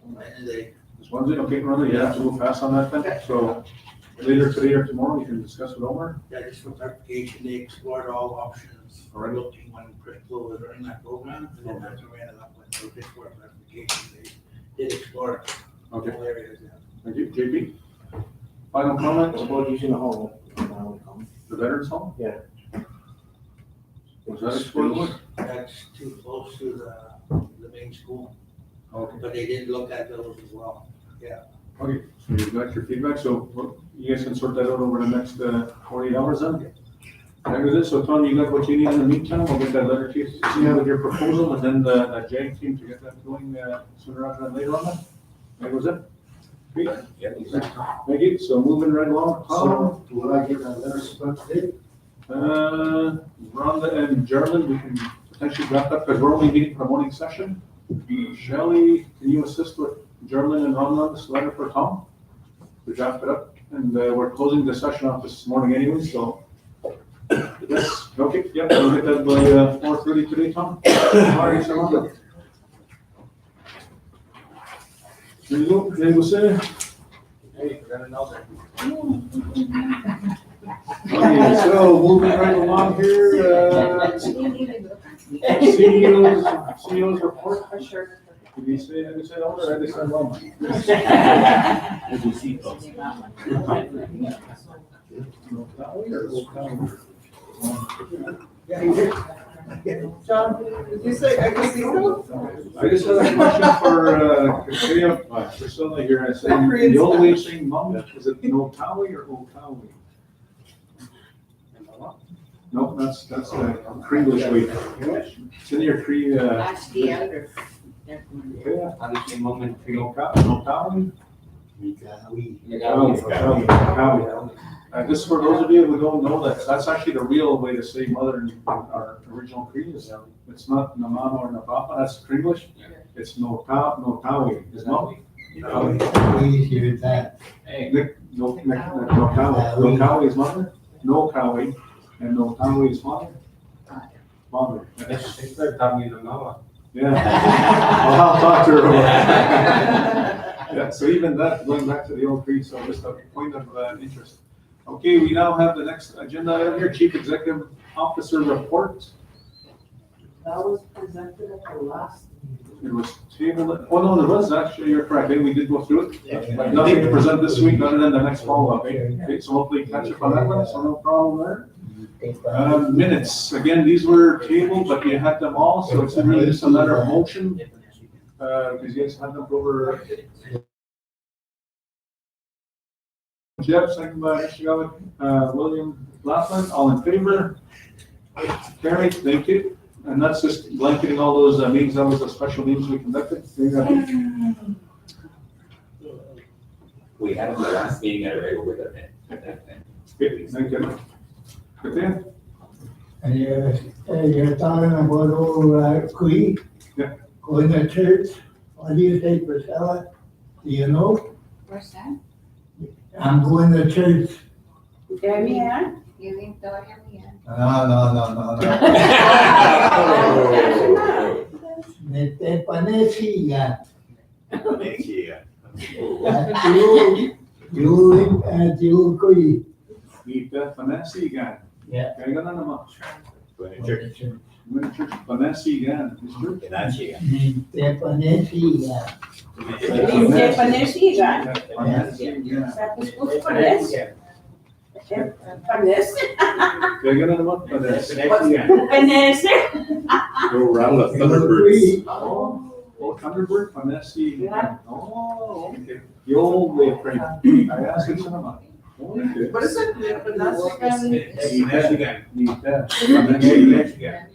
Wednesday. This Wednesday, okay, Rhonda, you have to move fast on that then, so later today or tomorrow, you can discuss with Omar. Yeah, just for clarification, they explored all options for looking when Crystal was running that program, and then that's where we ended up with, so just for clarification, they did explore all Okay, areas, yeah. thank you. JP? Final comments? What about using the home? The veterans home? Yeah. Was that explored? That's too close to the main school, Okay. but they did look at those as well. Okay, so you've got your feedback, so you guys can sort that out over the next 48 hours then? That was it, so Tom, you got what you need in the meantime, we'll get that letter to you with your proposal, and then the JAG team to get that going sooner rather than later on that? That was it? Great. Thank you, so moving right along, Tom, So, will I get that letter sent today? Rhonda and German, we can potentially wrap up, because we're only meeting for the morning session. Shelley, can you assist with German and Rhonda on this letter for Tom? We draft it up, and we're closing the session off this morning anyway, so. Yes, okay, yep, we'll get that by 4:30 today, Tom. All right, so Rhonda. There you go, there you go, sir. Hey, you gotta know that. Okay, so moving right along here, CEO's report. Did you say, I just said all, or I just said one? As you see, folks. John, did you say Exito? I just had a question for Priscilla here. I said, the old way of saying mom, is it Notawi or Otawi? No, that's the Kringlish way. It's in your Cree. Ask the elder. Honestly, moment, Notawi? Notawi. This is for those of you who don't know, that's actually the real way to say mother in our original Cree. It's not Namama or Napapa, that's Kringlish. It's Notawi, is not. We hear that. Notawi is mother, Nokawi, and Notawi is father. Father. It's like talking to Mama. Yeah. Well, I'll talk to her. Yeah, so even that, going back to the old Cree, so just a point of interest. Okay, we now have the next agenda item here, Chief Executive Officer report. That was presented at the last meeting. It was tabled, oh no, there was actually, you're correct, we did go through it. But nothing to present this week other than the next follow-up. Okay, so hopefully catch up on that one, so no problem there. Minutes, again, these were tabled, but you had them all, so it's really just a matter of motion. Because you guys had them over. Jeff, second by Mr. William Laughlin, all in favor? Carried, thank you. And that's just blanketing all those meetings, that was the special meetings we conducted. We had the last meeting at a regular with them. Okay, thank you. Good thing. And you're talking about old Queen? Yeah. Going to church, what do you think, Priscilla? Do you know? Where's that? I'm going to church. Damian? You think Damian? No. Me parecía. You Queen. Meet Vanessa again. Yeah. Kaya ganun naman. Going to church. I'm going to church, Vanessa again. Is church? Inachi. Me parecía. Panesiga. Vanessa again. Tapos po panes. Panes. Kaya ganun naman, Vanessa. Panes. Go around the Thunderbirds. Oh, Thunderbird, Vanessa. Yeah. Oh, okay. The old way of praying. I asked it naman. Okay. What is it? The Panasigan? Meet that. The Panasigan?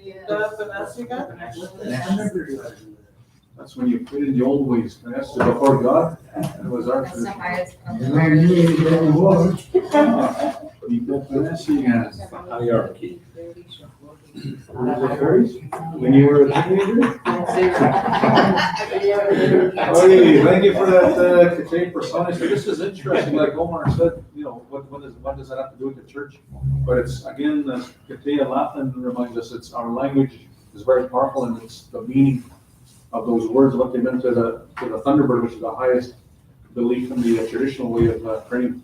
That's when you put in the old ways, that's before God, it was our That's the tradition. highest. Meet that Vanessa again. Hierarchy. When you were a teenager? Okay, thank you for that, Kate persona. So this is interesting, like Omar said, you know, what does that have to do with the church? But it's, again, as Kate Latin reminds us, it's our language is very powerful and it's the meaning of those words, what they meant to the Thunderbird, which is the highest belief in the traditional way of praying.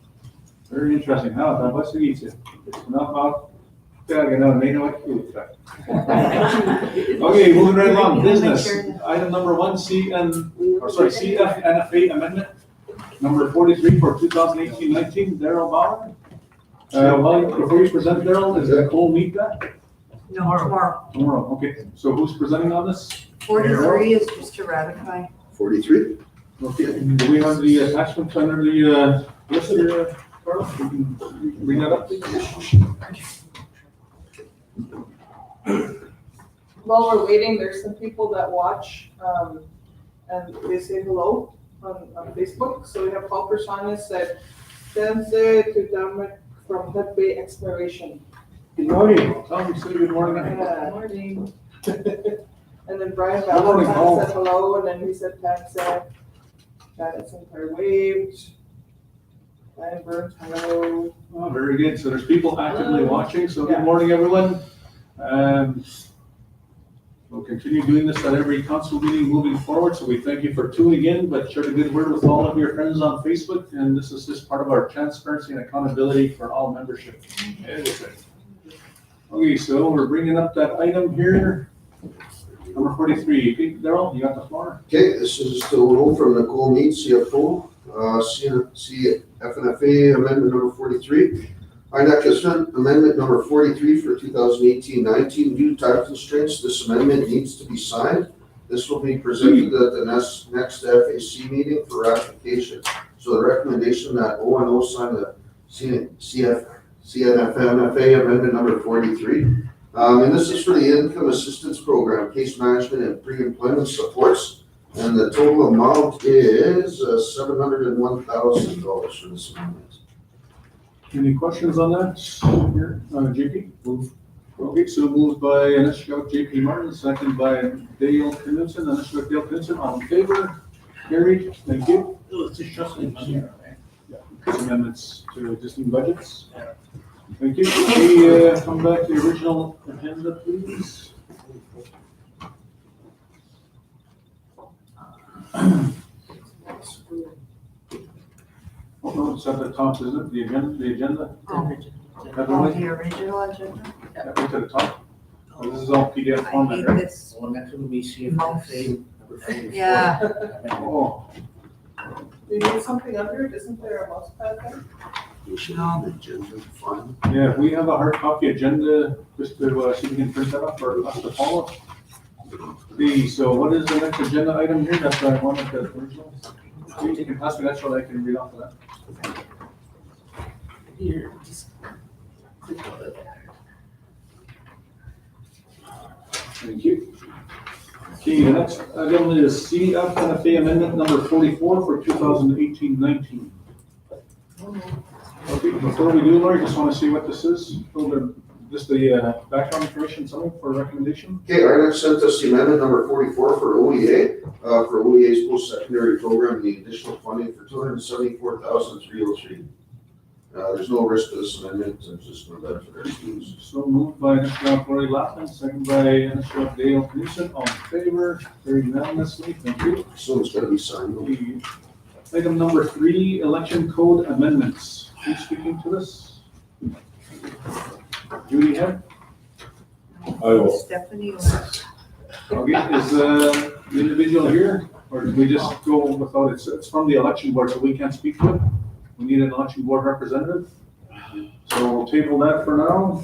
Very interesting. How that was easy. Enough about. Okay, moving right along, business. Item number one, CFNFA amendment, number 43 for 2018-19, Daryl Bauer. Well, before you present, Daryl, is Nicole meet that? No, tomorrow. Tomorrow, okay. So who's presenting on this? 43 is just to ratify. 43? Okay, do we have the attachment under the list here, Carlos? We can bring that up, please. While we're waiting, there's some people that watch, and they say hello on Facebook. So we have Paul Personas that sends it to them from Hut Bay Exploration. Good morning. Tell them, say good morning. Good morning. And then Brian Good morning, Paul. Valentine said hello, and then he said Pat said, Janet Sinclair waved. Brian Burns, hello. Oh, very good. So there's people actively watching. So good morning, everyone. We'll continue doing this at every council meeting moving forward. So we thank you for tuning in, but share the good word with all of your friends on Facebook. And this is just part of our transparency and accountability for all membership. Okay, so we're bringing up that item here. Number 43. Okay, Daryl, you got the floor. Okay, this is the roll from Nicole Mead, CFO, CFNFA amendment number 43. INAC amendment number 43 for 2018-19. Due to time constraints, this amendment needs to be signed. This will be presented at the next FAC meeting for ratification. So the recommendation that O&O sign the CFNFA amendment number 43. And this is for the income assistance program, case management and pre-employment supports. And the total amount is $701,000 for this amendment. Any questions on that? Here, JP? Move. Okay, so moved by Anishka JP Martin, second by Dale Knudsen. Anishka Dale Knudsen, all in favor? Carried. Thank you. It's just trustee money, right? Amendments to existing budgets. Thank you. We come back to the original agenda, please. Oh, no, it's at the top, isn't it? The agenda? Oh, the original agenda? Yeah, right to the top. Oh, this is all PDF format, right? This. Well, next will be CFNFA number 44. Yeah. Oh, Do you need something under it? Isn't there a mouse pad there? We should have an agenda fund. yeah, we have a hard copy agenda, just to see if we can print that up for us to follow. Okay, so what is the next agenda item here? That's what I wanted the original. You can pass me that so that I can read off of that. Here, just click on it. Thank you. Okay, the next item is CF NFA Amendment number 44 for 2018-19. Okay, before we do, Lori, just want to see what this is. Just the background information, something for recommendation. Okay, our next sent us the amendment number 44 for OEA, for OEA's post-secondary program, the additional funding for $274,303. There's no risk to this amendment, it's just going to benefit our students. So moved by Mr. Lori Lappin, second by Mr. Dale Knudsen, all in favor, carried unanimously, thank you. So it's going to be signed. Okay. Item number 3, election code amendments. Who's speaking to this? Judy Head? I will. Stephanie. Okay, is the individual here, or do we just go without it? It's from the election board, so we can't speak to it. We need an election board representative. So we'll table that for now.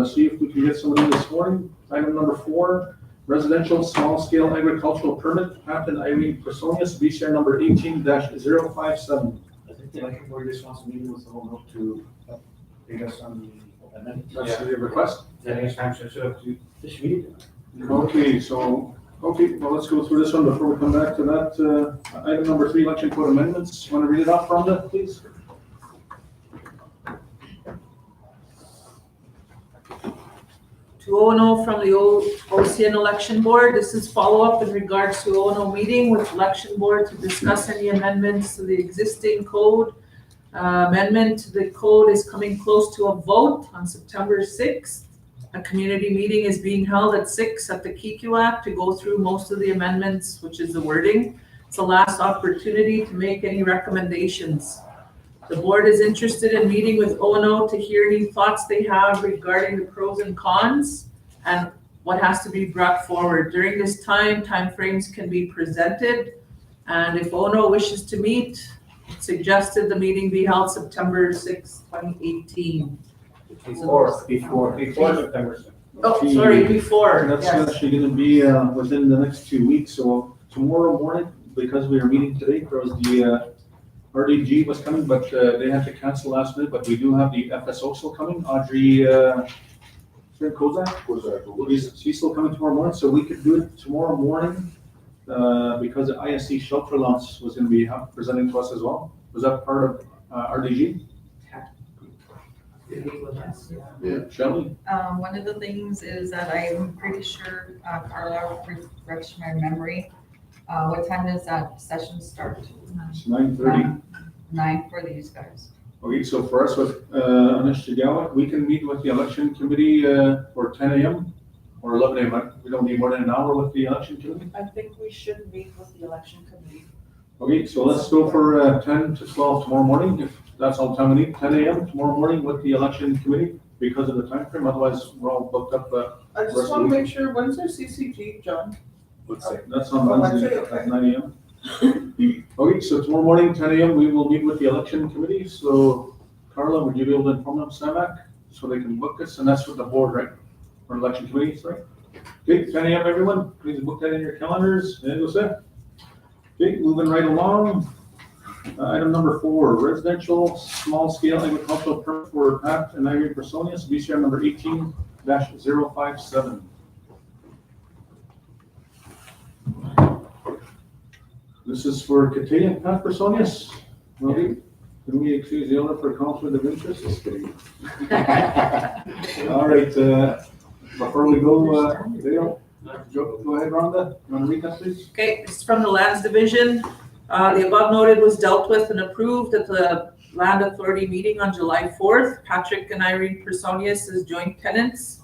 See if we can get somebody this morning. Item number 4, residential small-scale agricultural permit, Captain Irene Personius, VCR number 18-057. I think the election board just wants to meet with the whole note to update us on the amendment. That's the request. Is that any time to This meeting. Okay, so, well, let's go through this one before we come back to that. Item number 3, election code amendments. Want to read it off, Rhonda, please? To O&O from the OCN Election Board, this is follow-up in regards to O&O meeting with Election Board to discuss any amendments to the existing code. Amendment to the code is coming close to a vote on September 6th. A community meeting is being held at 6 at the Kikiwak to go through most of the amendments, which is the wording. It's the last opportunity to make any recommendations. The board is interested in meeting with O&O to hear any thoughts they have regarding the pros and cons and what has to be brought forward. During this time, timeframes can be presented. And if O&O wishes to meet, suggested the meeting be held September 6, 2018. Before September 6th. Oh, sorry, before, That's yes. actually going to be within the next 2 weeks. So tomorrow morning, because we were meeting today, there was the RDG was coming, but they had to cancel last minute. But we do have the FSO still coming. Audrey Kozak, she's still coming tomorrow morning, so we could do it tomorrow morning because the ISC shelter launch was going to be presenting to us as well. Was that part of RDG? Yeah, Shelley? One of the things is that I'm pretty sure Carla refreshed my memory. What time does that session start? It's 9:30. 9 for these guys. Okay, so for us with Anish Jagala, we can meet with the election committee for 10 a.m. or 11 a.m. We don't need more than an hour with the election committee. I think we should meet with the election committee. Okay, so let's go for 10 to 12 tomorrow morning, if that's all the time we need. 10 a.m. tomorrow morning with the election committee because of the time frame. Otherwise, we're all booked up. I just want to make sure, when's their CCG, John? That's on Wednesday at 9 a.m. Okay, so tomorrow morning, 10 a.m., we will meet with the election committee. So Carla, would you be able to inform them, SAMAC, so they can book this? And that's with the board, right? Or election committee, sorry. Okay, 10 a.m., everyone. Please book that in your calendars. And we'll say. Okay, moving right along. Item number 4, residential small-scale agricultural permit for Pat and Irene Personius, VCR number 18-057. This is for Catania, Pat Personius. Okay. Can we excuse the owner for conflict of interest? Just kidding. All right, before we go, Dale, go ahead, Rhonda. You want to read that, please? Okay, this is from the Lands Division. The above noted was dealt with and approved at the Land Authority meeting on July 4th. Patrick and Irene Personius as joint tenants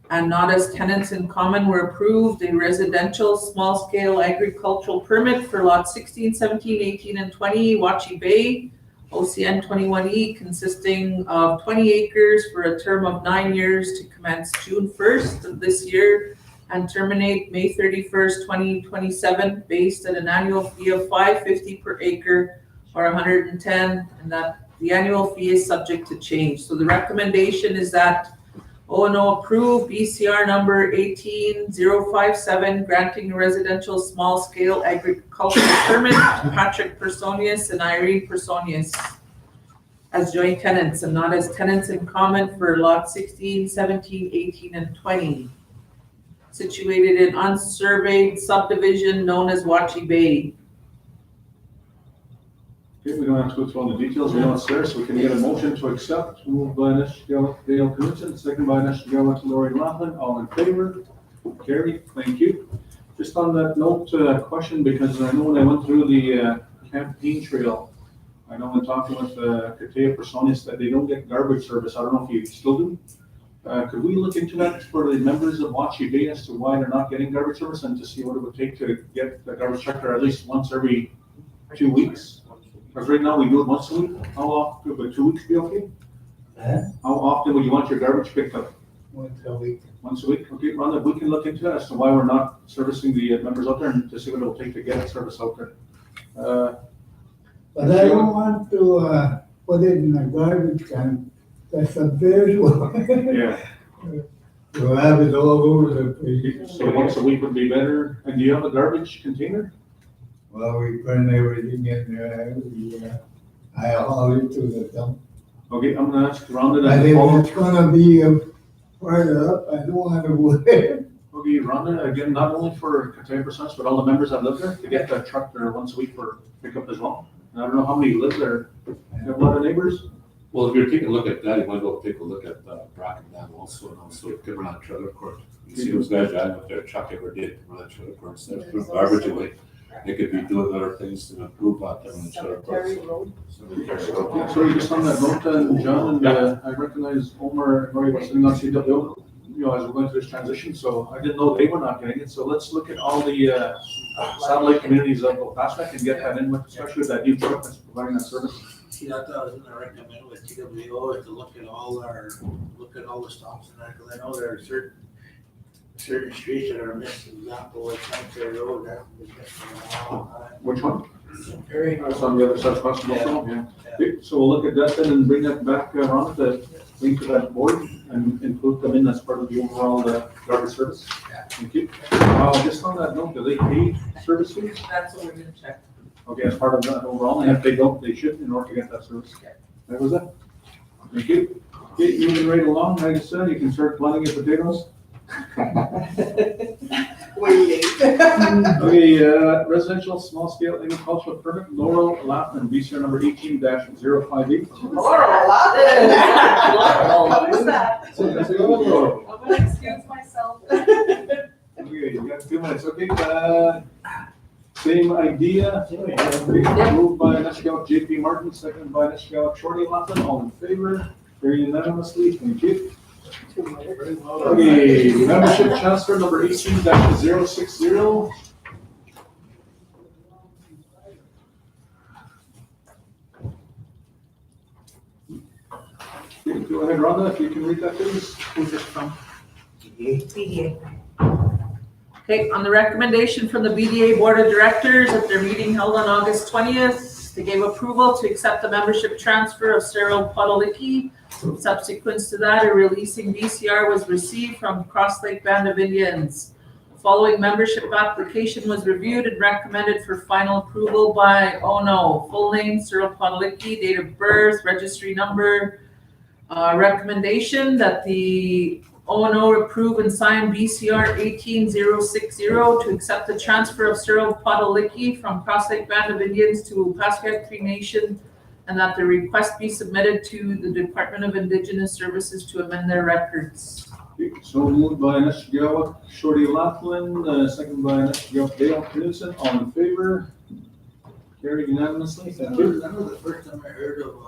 and not as tenants in common were approved. A residential small-scale agricultural permit for lots 16, 17, 18, and 20, Wachi Bay, OCN 21E, consisting of 20 acres for a term of 9 years to commence June 1st of this year and terminate May 31st, 2027, based at an annual fee of $5.50 per acre or $110, and that the annual fee is subject to change. So the recommendation is that O&O approve BCR number 18057, granting a residential small-scale agricultural permit to Patrick Personius and Irene Personius. as joint tenants and not as tenants in common for lot 16, 17, 18, and 20, situated in unsurveyed subdivision known as Watchy Bay. Okay, we don't have to go through all the details, we know it's there, so we can get a motion to accept, moved by Nishigawa Dale Knudsen, second by Nishigawa Lori Laughlin, all in favor? Carried, thank you. Just on that note, question, because I know when I went through the campaign trail, I know when talking with Katea Personas that they don't get garbage service, I don't know if you still do. Could we look into that for the members of Watchy Bay as to why they're not getting garbage service and to see what it would take to get the garbage trucker at least once every 2 weeks? Because right now we do it once a week. How often, would 2 weeks be okay? How often would you want your garbage picked up? Once a week. Once a week? Okay, Rhonda, we can look into that as to why we're not servicing the members out there and to see what it'll take to get service out there. But I don't want to, put it in a garbage can. That's a visual. Yeah, To have it all over the place. so once a week would be better. And do you have a garbage container? Well, we burn everything in there, I haul it to the dump. Okay, I'm gonna ask Rhonda And that. if it's gonna be farther up, I don't wanna go there. Okay, Rhonda, again, not only for Katea Personas, but all the members that live there, to get that truck there once a week for pickup as well. And I don't know how many live there. You have a lot of neighbors? Well, if you're taking a look at that, you might go take a look at Bracken Dam also, and also Timberland Trailer Court. You see those guys driving up there, truck every day, Timberland Trailer Court, instead of throwing garbage away. They could be doing other things to improve Timberland Trailer Court. Cemetery Road. Yeah, sorry, just on that note, John, and I recognize Omar and Rory were sitting on CWO, you know, as we're going through this transition, so I didn't know they were not getting it. So let's look at all the satellite communities of Opaskwak and get that in with, especially that new truck that's providing that service. See, that's what I was gonna recommend with TWO, is to look at all the stops and that, cause I know there are certain streets that are missed, example, like Cemetery Road, that was missing a long time. Which one? Very. That's on the other side of Crossing also, yeah. Yeah. Okay, so we'll look at that then and bring that back around the link to that board and include them in as part of the overall garbage service. Thank you. Just on that note, do they pay service fees? That's what we're gonna check. Okay, as part of that overall, and if they don't, they should in order to get that service. That was it. Thank you. Okay, moving right along, like I said, you can start planting your potatoes. Waiting. Okay, residential small scale agricultural permit, Laurel Lappin, BCR number 18-058. Laurel Lappin. What is that? Laurel. I'm gonna excuse myself. Okay, you got 2 minutes, okay, same idea. Moved by Nishigawa JP Martin, second by Nishigawa Shorty Lappin, all in favor, very unanimously, thank you. Okay, membership transfer number 18-060. Okay, go ahead, Rhonda, if you can read that, please. Who's this from? BDA. Okay, on the recommendation from the BDA Board of Directors at their meeting held on August 20th, they gave approval to accept the membership transfer of Cyril Podoliki. Subsequent to that, a releasing VCR was received from Cross Lake Band of Indians. The following membership application was reviewed and recommended for final approval by O&O. Full name, Cyril Podoliki, date of birth, registry number. Recommendation that the O&O approve and sign BCR 18060 to accept the transfer of Cyril Podoliki from Cross Lake Band of Indians to Opaskwak Cree Nation, and that the request be submitted to the Department of Indigenous Services to amend their records. Okay, so moved by Nishigawa Shorty Laughlin, second by Nishigawa Dale Knudsen, all in favor? Carried unanimously, thank you. That was the first time I heard of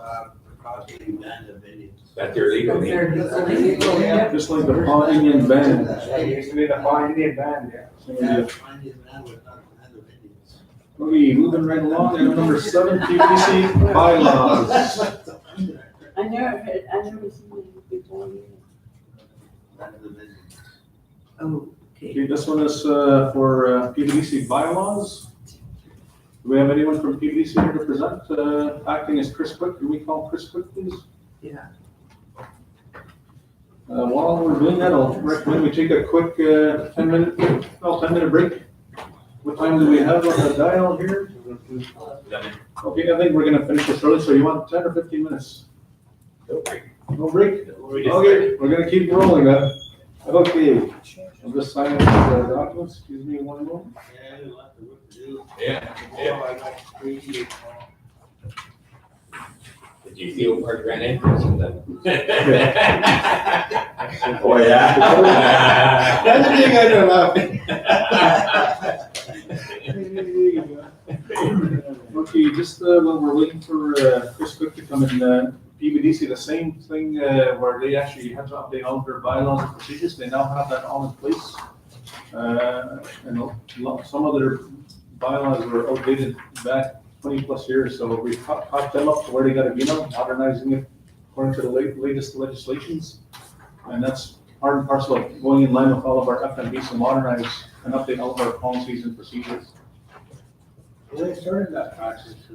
Cross Lake Band of Indians. That's their legal name. Just like the Paw Indian Band. It used to be the Paw Indian Band, yeah. Same Yeah, idea. Paw Indian Band was not a band of Indians. Okay, moving right along, item number 7, PPC bylaws. I never seen it before. Band of Indians. Oh, Okay, this one is for PVDC bylaws. Do we have anyone from PVDC here to present? Acting as Chris Quick, can we call Chris Quick, please? yeah. While we're doing that, I'll recommend we take a quick 10-minute break. What time do we have on the dial here? Okay, I think we're gonna finish this early, so you want 10 or 15 minutes? No break? Okay, we're gonna keep rolling then. Okay, I'm just signing the documents, excuse me one moment. Yeah, there's a lot of work to do. Yeah, Oh, I got crazy. Did you see what part ran interest in them? Oh, yeah. That's the thing I don't know. Okay, just while we're waiting for Chris Cook to come in, PBDC, the same thing where they actually have to update all of their bylaws and procedures, they now have that all in place. And some of their bylaws were outdated back 20+ years, so we caught them up to where they gotta be now, modernizing it according to the latest legislations. And that's part and parcel of going in line with all of our FMBs to modernize and update all of our policies and procedures. Well, they started that process a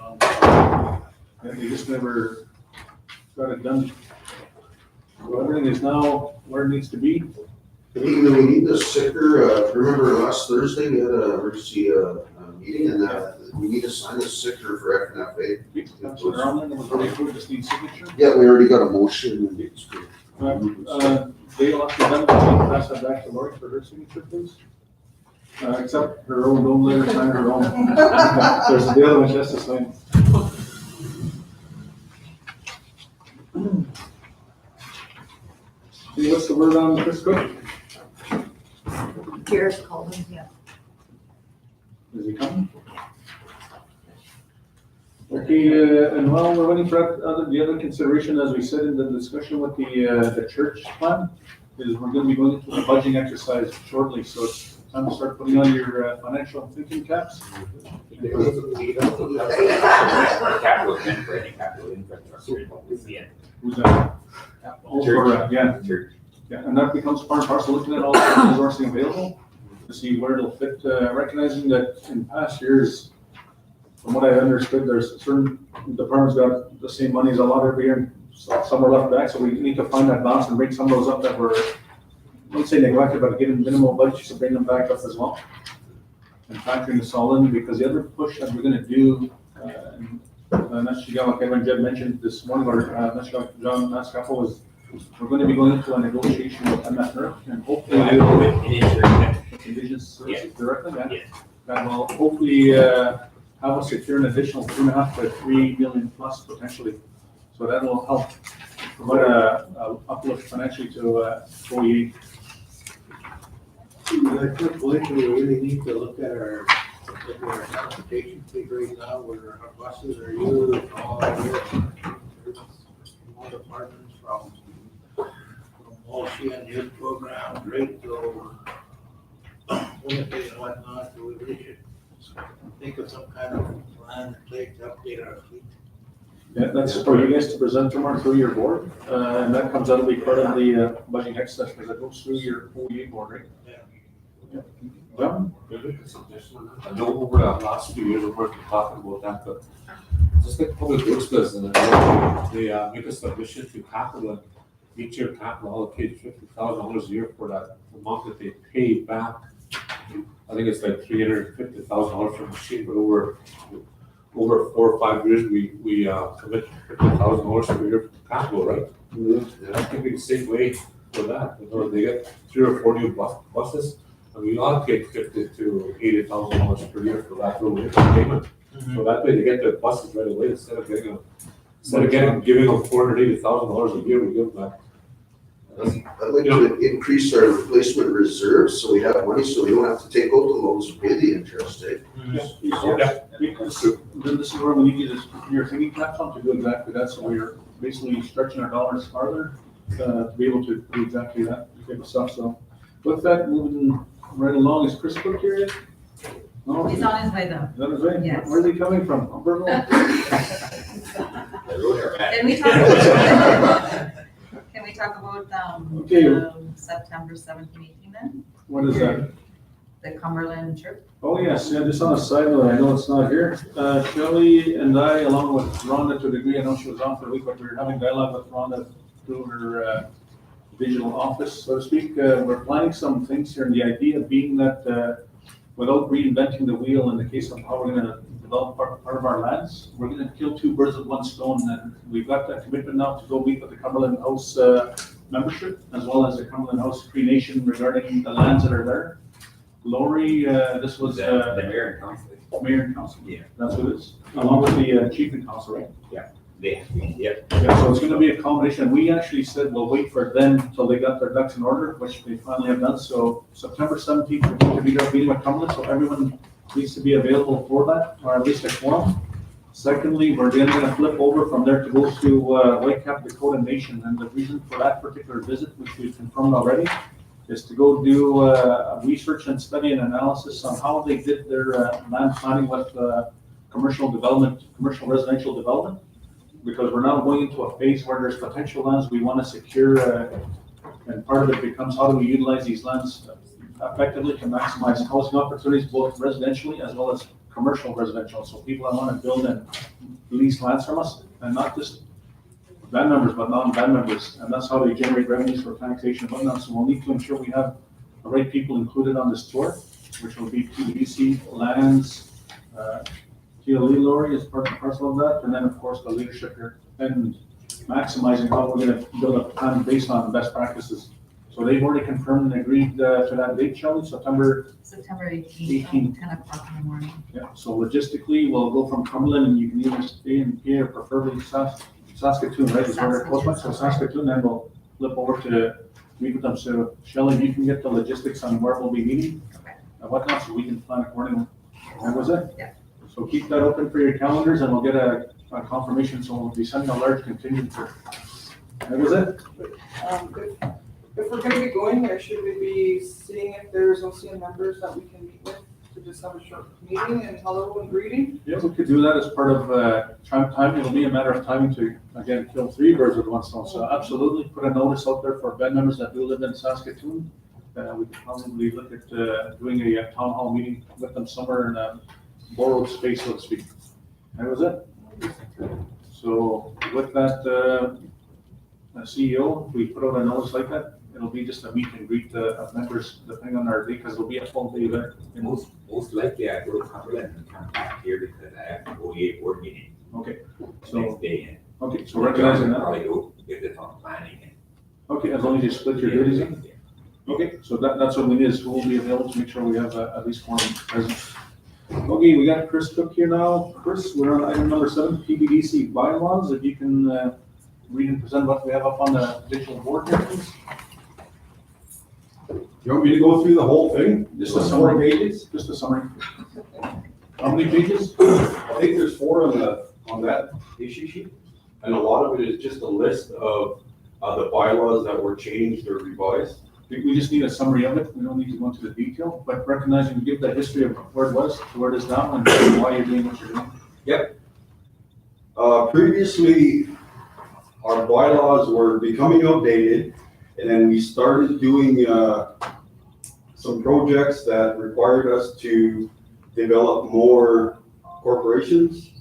long time. And they just never got it done. So everything is now where it needs to be. We need the sticker, remember last Thursday, we had an emergency, meeting and, we need to sign the sticker for FNFA. So they're on there, that was already approved, just need signature. Yeah, we already got a motion and it's good. Dale, after done, can you pass that back to Lori for her signature, please? Except her own, don't let her sign her own. There's the other one, just to sign. Hey, what's the word on Chris Cook? Garrett's called him, yeah. Is he coming? Okay, and while we're waiting for the other consideration, as we said in the discussion with the church plan, is we're gonna be going into a budgeting exercise shortly, so it's time to start putting on your financial thinking caps. Capital event for any capital infrastructure, you don't see it. Who's that? Oh, for, yeah. Church. Yeah, and that becomes part and parcel, looking at all the resourcing available, to see where it'll fit, recognizing that in past years, from what I understood, there's certain departments got the same money as a lot every year, and some are left back, so we need to find that balance and bring some of those up that were, I wouldn't say neglected, but given minimal budgets to bring them back up as well. And factoring this all in, because the other push that we're gonna do, and that's, like Kevin Jed mentioned this morning, or that's like John Mascapo, was we're going to be going into a negotiation with MFR and hopefully with Indigenous Services directly, yeah. That will hopefully have us secure an additional 2.5 to 3 million plus potentially. So that will help provide a uplift financially to OEA. I think we really need to look at our transportation fleet right now, where our buses are used all departments from OCN youth programs, right to Winnipeg and whatnot, so we really should think of some kind of plan in place to update our fleet. Yeah, that's for you guys to present tomorrow through your board, and that comes out to be part of the budget exercise, because it goes through your OEA board, right? Yeah. John? I know over the last few years, we've worked talking about that, but just like public works does, and they make a submission to capital, and each year capital allocates $50,000 a year for that amount that they pay back. I think it's like $350,000 for a machine, but over 4 or 5 years, we commit $50,000 per year for capital, right? Mm-hmm. That could be the same way for that. You know, they get 3 or 4 new buses, and we allocate $50,000 to $80,000 per year for that little payment. So that way they get their buses right away instead of giving them $480,000 a year, we give them that. I'd like to increase our replacement reserves, so we have money, so we don't have to take out the loans and pay the interest, eh? This is where we need you to, your thinking caps on to do exactly that, so we're basically stretching our dollars farther, to be able to do exactly that type of stuff, so. With that, moving right along, is Chris Cook here yet? No? He's on his way though. Is that his way? Yes. Where's he coming from? Can we talk about, Okay. September 17, 18 then? What is that? The Cumberland trip? Oh, yes, yeah, just on a side note, I know it's not here. Shelley and I, along with Rhonda to a degree, I know she was on for a week, but we were having dialogue with Rhonda through her digital office, so to speak. We're planning some things here, and the idea being that without reinventing the wheel in the case of how we're gonna develop part of our lands. We're gonna kill two birds with one stone, and we've got that commitment now to go meet with the Cumberland House membership, as well as the Cumberland House Cree Nation regarding the lands that are there. Lori, this was, The mayor and council. mayor and council. Yeah. That's what it is, along with the chief and council, right? They, yep. Yeah, so it's gonna be a combination. We actually said we'll wait for them until they got their ducks in order, which they finally have done. So September 17th, we're going to be there meeting with Cumberland, so everyone needs to be available for that, or at least a quorum. Secondly, we're then gonna flip over from there to go to Whitecap Dakota Nation. And the reason for that particular visit, which we've confirmed already, is to go do research and study and analysis on how they did their land planning with commercial development, commercial residential development. Because we're now going into a phase where there's potential lands we want to secure, and part of it becomes how do we utilize these lands effectively to maximize housing opportunities, both residentially as well as commercial residential. So people that want to build and lease lands from us, and not just band members, but non-band members, and that's how they generate revenues for taxation and whatnot. So we'll need to ensure we have the right people included on this tour, which will be PBC, lands, TLE Lori is part and parcel of that, and then of course the leadership here, and maximizing how we're gonna build a plan based on best practices. So they've already confirmed and agreed to that date, Shelley, September. September 18th, 10 o'clock in the morning. Yeah, so logistically, we'll go from Cumberland, and you can either stay in here, preferably Saskatoon, right, is where they're close by, so Saskatoon, then we'll flip over to meet with them. So Shelley, you can get the logistics on where we'll be meeting, and whatnot, so we can plan accordingly. That was it? Yeah. So keep that open for your calendars, and we'll get a confirmation, so we'll be sending a large contingent for. That was it? If we're gonna be going there, should we be seeing if there's OCN members that we can meet with to just have a short meeting and hello and greeting? Yeah, we could do that as part of time. It'll be a matter of timing to, again, kill three birds with one stone. So absolutely, put a notice out there for band members that do live in Saskatoon. We could probably look at doing a town hall meeting with them somewhere in a borrowed space, so to speak. That was it. So with that, CEO, we put out a notice like that. It'll be just a meet and greet of members, depending on our day, because it'll be a full day event. Most likely I go to Cumberland and come back here because I have an OEA board meeting. Okay, Next day. okay, so recognizing that. Probably go if it's on planning. Okay, as long as you split your duties in. Okay, so that's what we need, is who will be available to make sure we have at least one present. Okay, we got Chris Cook here now. Chris, we're on item number 7, PBDC bylaws. If you can read and present what we have up on the digital board here, please. You want me to go through the whole thing? Just a summary. 4 pages? Just a summary. How many pages? I think there's 4 on that issue sheet. And a lot of it is just a list of the bylaws that were changed or revised. We just need a summary of it. We don't need to go into the detail, but recognizing, give the history of where it was to where it is now and why you're doing what you're doing. Yep. Previously, our bylaws were becoming outdated, and then we started doing some projects that required us to develop more corporations.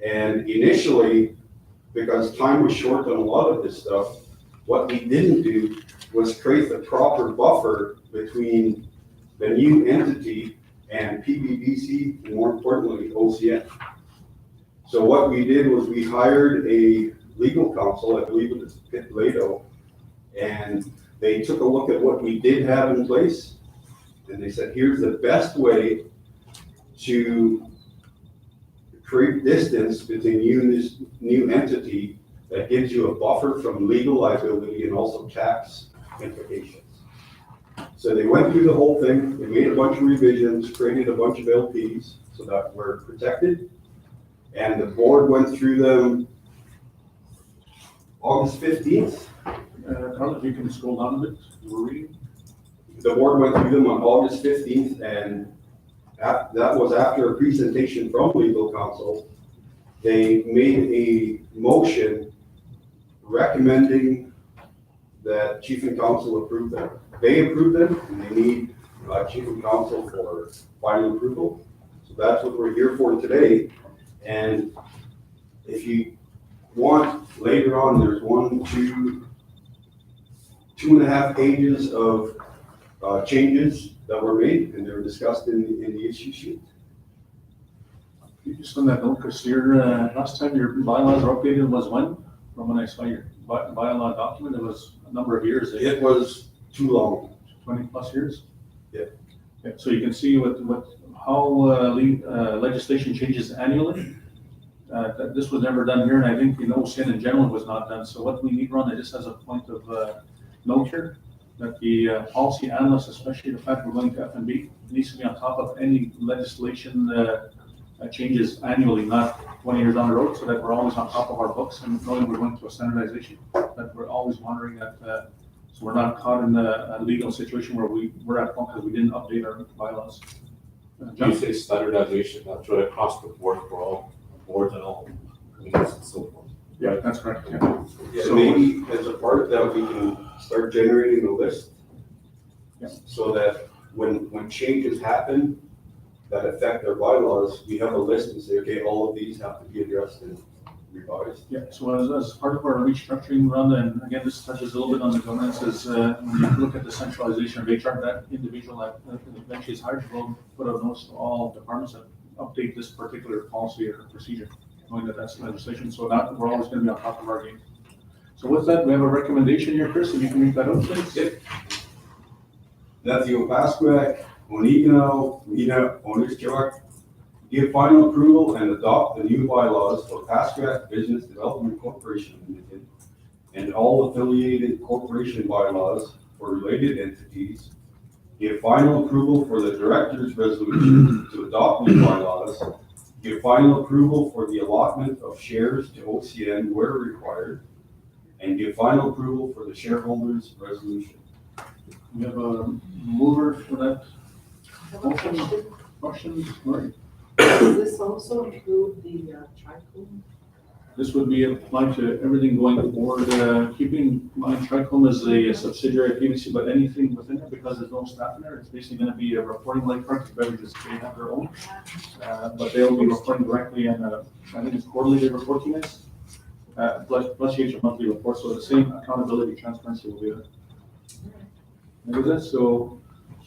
And initially, because time was short on a lot of this stuff, what we didn't do was create the proper buffer between the new entity and PBBC, and more importantly, OCN. So what we did was we hired a legal counsel, I believe it was Pitt Lado, and they took a look at what we did have in place, and they said, here's the best way to create distance between you and this new entity that gives you a buffer from legal liability and also tax implications. So they went through the whole thing, they made a bunch of revisions, created a bunch of LPs so that we're protected. And the board went through them August 15th. Carl, if you can scroll down a bit, we're reading. The board went through them on August 15th, and that was after a presentation from legal counsel. They made a motion recommending that chief and counsel approve them. They approved them, and they need chief and counsel for final approval. So that's what we're here for today. And if you want, later on, there's 2.5 pages of changes that were made, and they're discussed in the issue sheet. Just on that note, Chris, last time your bylaws were updated was when? From when I saw your bylaw document, it was a number of years, It was too long. 20+ years? Yeah. Yeah, so you can see how legislation changes annually. That this was never done here, and I think, OCN in general was not done. So what we need, Ron, just as a point of note here, that the policy analyst, especially the fact we're going to F&B, needs to be on top of any legislation changes annually, not 20 years down the road, so that we're always on top of our books and knowing we're going to a standardization, that we're always monitoring that, so we're not caught in a legal situation where we're at fault because we didn't update our bylaws. You say standardization, that's right across the board for all boards and all committees and so forth. Yeah, that's correct, yeah. Yeah, So- maybe as a part of that, we can start generating a list. Yeah. So that when changes happen that affect our bylaws, we have a list and say, okay, all of these have to be addressed and revised. Yeah, so as part of our restructuring run, and again, this touches a little bit on the governance, is when you look at the centralization of HR, that individual that eventually is hired will put out notice to all departments that update this particular policy or procedure, knowing that that's legislation, so that we're always gonna be on top of our game. So with that, we have a recommendation here, Chris, if you can read that out, please. That the Opaskwack, Onegano, Mena, Onishkewak give final approval and adopt the new bylaws for Opaskwack Business Development Corporation Limited and all affiliated corporation bylaws for related entities. Give final approval for the director's resolution to adopt new bylaws. Give final approval for the allotment of shares to OCN where required. And give final approval for the shareholders' resolution. We have a mover for that motion. Questions, Lori? Does this also include the trichome? This would be applied to everything going forward, keeping in mind Tricom is a subsidiary of PVC, but anything within it, because there's no staff in there, it's basically gonna be a reporting like Parks and Beverages, they have their own. But they'll be reporting directly and, I think it's quarterly they report to you guys. Plus you get your monthly report, so the same accountability, transparency will be there. That is it, so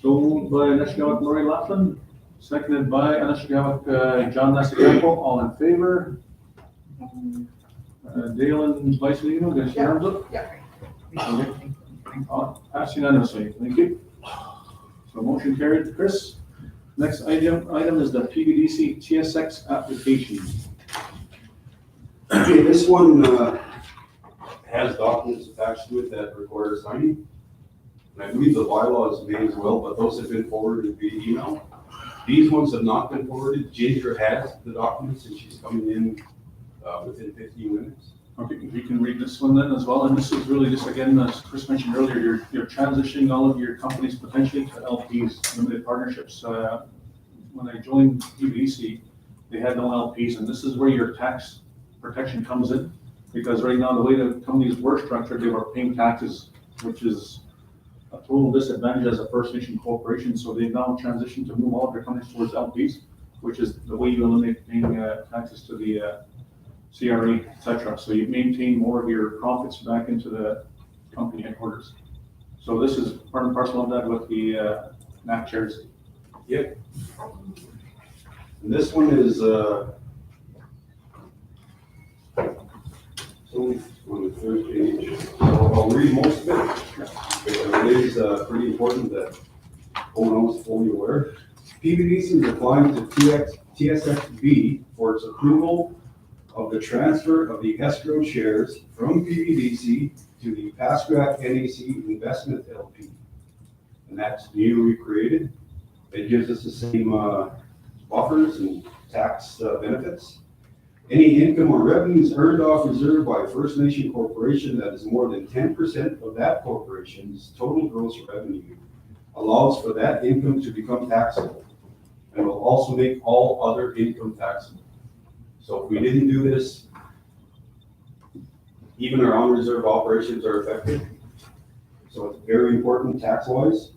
moved by Anashigawak Lori Laughlin, seconded by Anashigawak John Nascampo, all in favor? Dale and Vice Lino, get your arms up? Yeah. Okay. Pass unanimously, thank you. So motion carried, Chris. Next item is the PVDC TSX application. Okay, this one, has documents attached to it that require signing. And I believe the bylaws may as well, but those have been forwarded via email. These ones have not been forwarded. Ginger has the documents and she's coming in, within 15 minutes. Okay, if you can read this one then as well, and this is really just, again, as Chris mentioned earlier, you're transitioning all of your companies potentially to LPs, limited partnerships. When I joined PVC, they had no LPs, and this is where your tax protection comes in, because right now, the way the companies were structured, they were paying taxes, which is a total disadvantage as a First Nation corporation, so they've now transitioned to move all of their companies towards LPs, which is the way you eliminate paying taxes to the CRA, et cetera. So you maintain more of your profits back into the company headquarters. So this is part and parcel of that with the NAC chairs. Yep. And this one is, so on the third page, so I'll read most of it, because it is pretty important that O&O is fully aware. PVDC is applying to TSXV for its approval of the transfer of the escrow shares from PVDC to the Opaskwack NAC Investment LP. And that's newly created. It gives us the same buffers and tax benefits. Any income or revenues earned off reserve by a First Nation corporation that is more than 10% of that corporation's total gross revenue allows for that income to become taxable and will also make all other income taxable. So if we didn't do this, even our on-reserve operations are affected. So it's very important tax-wise.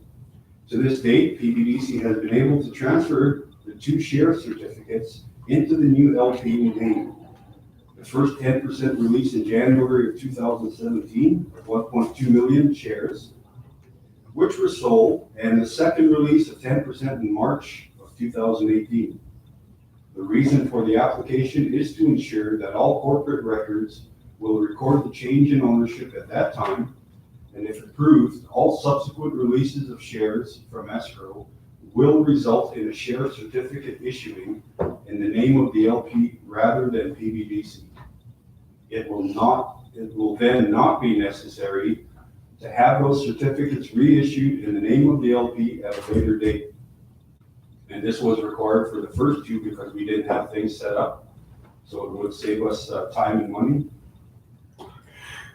To this date, PVDC has been able to transfer the 2 share certificates into the new LP name. The first 10% release in January of 2017, 1.2 million shares, which were sold, and the second release of 10% in March of 2018. The reason for the application is to ensure that all corporate records will record the change in ownership at that time, and if approved, all subsequent releases of shares from escrow will result in a share certificate issuing in the name of the LP rather than PBDC. It will then not be necessary to have those certificates reissued in the name of the LP at a later date. And this was required for the first two because we didn't have things set up. So it would save us time and money.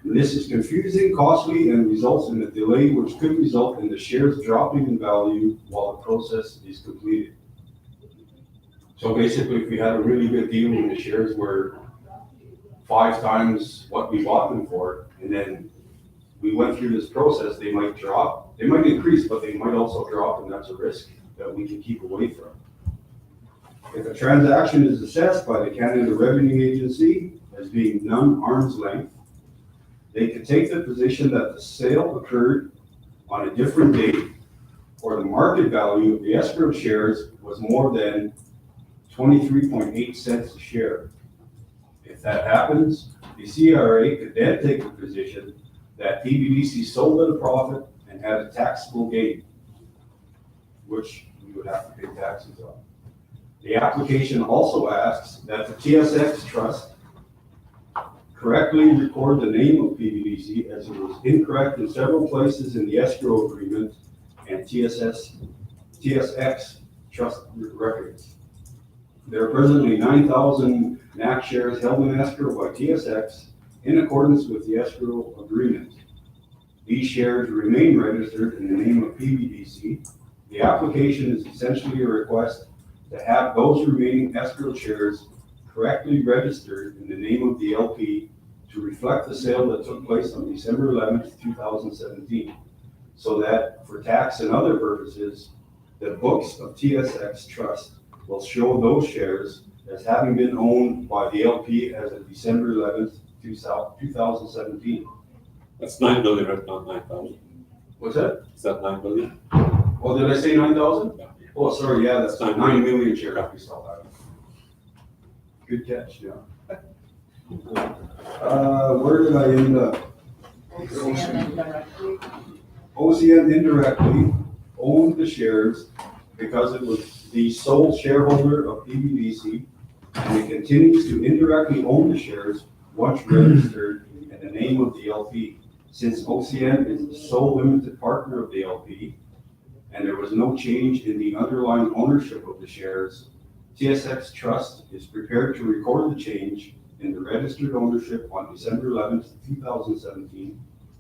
And this is confusing, costly, and results in a delay which could result in the shares dropping in value while the process is completed. So basically, if we had a really good deal and the shares were 5 times what we bought them for, and then we went through this process, they might drop. They might increase, but they might also drop, and that's a risk that we can keep away from. If a transaction is assessed by the Canada Revenue Agency as being non-arm's length, they can take the position that the sale occurred on a different date, or the market value of the escrow shares was more than 23.8 cents a share. If that happens, the CRA could then take the position that PBDC sold at a profit and had a taxable gain, which we would have to pay taxes on. The application also asks that the TSX Trust correctly record the name of PBDC as it was incorrect in several places in the escrow agreement and TSX Trust records. There are presently 9,000 NAC shares held in escrow by TSX in accordance with the escrow agreement. These shares remain registered in the name of PBDC. The application is essentially a request to have those remaining escrow shares correctly registered in the name of the LP to reflect the sale that took place on December 11th, 2017, so that for tax and other purposes, the books of TSX Trust will show those shares as having been owned by the LP as of December 11th, 2017. That's 9 billion, right? Not 9,000. What's that? Is that 9 billion? Oh, did I say 9,000? Yeah. Oh, sorry, yeah, that's 9 million shares. We saw that. Good catch, yeah. Where did I end up? OCN indirectly owned the shares because it was the sole shareholder of PBDC, and it continues to indirectly own the shares once registered in the name of the LP. Since OCN is the sole limited partner of the LP, and there was no change in the underlying ownership of the shares, TSX Trust is prepared to record the change in the registered ownership on December 11th, 2017,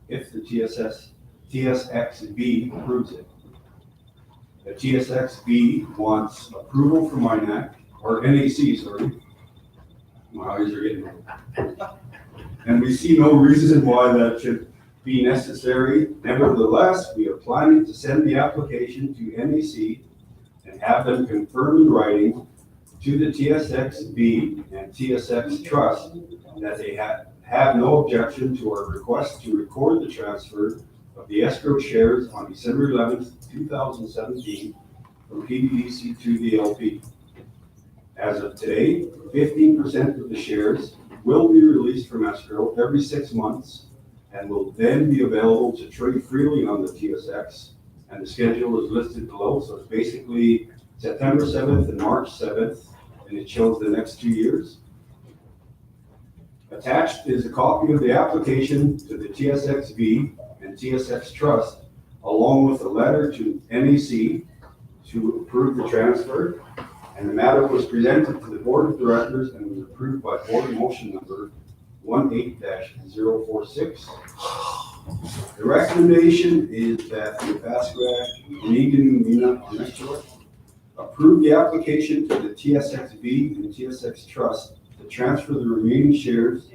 if the TSXB approves it. The TSXB wants approval from NAC, or NAC, sorry. My eyes are getting old. And we see no reason why that should be necessary. Nevertheless, we are planning to send the application to NAC and have them confirm in writing to the TSXB and TSX Trust that they have no objection to our request to record the transfer of the escrow shares on December 11th, 2017 from PBDC to the LP. As of today, 15% of the shares will be released from escrow every 6 months and will then be available to trade freely on the TSX. And the schedule is listed below, so it's basically September 7th and March 7th, and it shows the next 2 years. Attached is a copy of the application to the TSXB and TSX Trust, along with a letter to NAC to approve the transfer, and the matter was presented to the Board of Directors and was approved by Board Motion Number 18-046. The recommendation is that the Opaskwayak, Negan, Mina, and Neshua approve the application to the TSXB and TSX Trust to transfer the remaining shares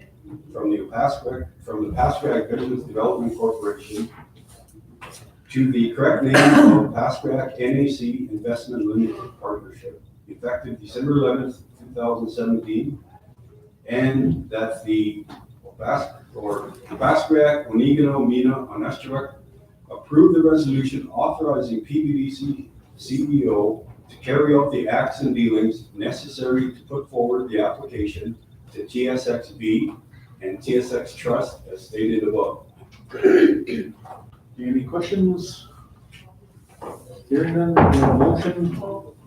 from the Opaskwayak Business Development Corporation to the correct name of Opaskwayak NAC Investment Limited Partnership, effective December 11th, 2017, and that the Opaskwayak, Onegano, Mina, Oneshchawak approve the resolution authorizing PBDC CEO to carry out the acts and dealings necessary to put forward the application to TSXV and TSX Trust as stated above. Any questions? Hearing none, we have a motion.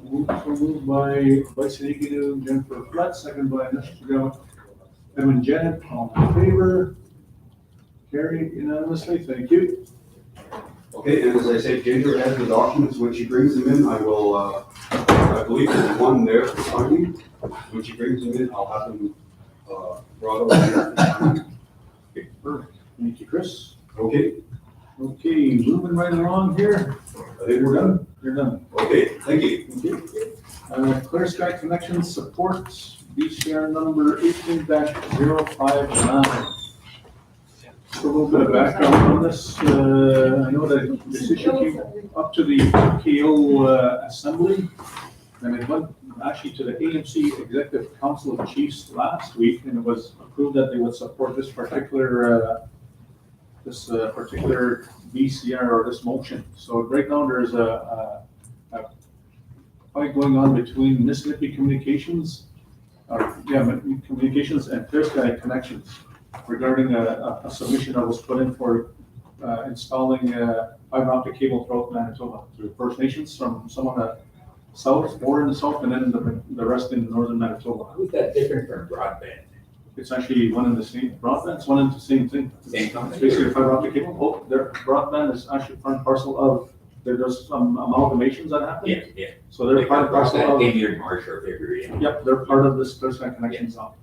Moved by Vice Executive Jennifer Flood, second by Mr. Edwin Janet, all in favor? Carried unanimously, thank you. Okay, and as I said, Ginger has the documents. When she brings them in, I will, I believe there's one there for signing. When she brings them in, I'll have them brought over here for signing. Okay, perfect. Thank you, Chris. Okay, Okay, moving right along here. I think we're done. You're done. Okay, thank you. Thank you. Clear Sky Connections supports BCR number 18-059. A little bit of background on this. I know that this issue came up to the KO assembly, and it went actually to the AMC Executive Council of Chiefs last week, and it was approved that they would support this particular particular BCR or this motion. So right now there's a fight going on between Mississippi Communications, Communications and Clear Sky Connections regarding a submission that was put in for installing fiber optic cable throughout Manitoba through First Nations, from some on the south, border in the south, and then the rest in northern Manitoba. How is that different from broadband? It's actually one and the same. Broadband's one and the same thing. Same company? It's basically a fiber optic cable. Oh, their broadband is actually part and parcel of, there's some amalgamations that happen. Yeah, yeah. So they're part and parcel Broadband of. came here in March or February. Yep, they're part of this Clear Sky Connections now.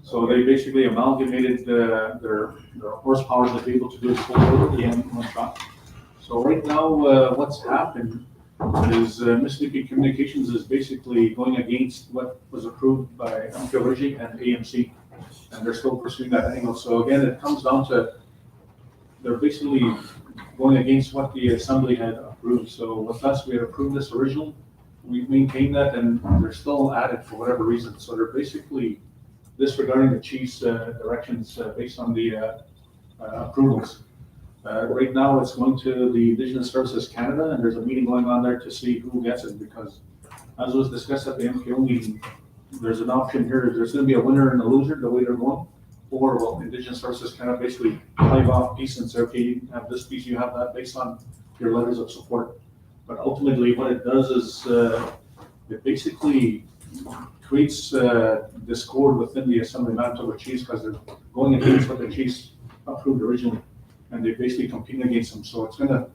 So they basically amalgamated their horsepower to be able to do this whole in one shot. So right now, what's happened is Mississippi Communications is basically going against what was approved by MPLG and AMC, and they're still pursuing that angle. So again, it comes down to, they're basically going against what the assembly had approved. So with us, we had approved this originally, we maintained that, and they're still at it for whatever reason. So they're basically disregarding the chief's directions based on the approvals. Right now, it's going to the Indigenous Services Canada, and there's a meeting going on there to see who gets it, because as was discussed at the MKO meeting, there's an option here. There's going to be a winner and a loser the way they're going, or will Indigenous Services Canada basically leave off piece and say, okay, you have this piece, you have that, based on your letters of support. But ultimately, what it does is it basically creates discord within the Assembly of Manitoba Chiefs, because they're going against what the Chiefs approved originally, and they're basically competing against them. So it's going to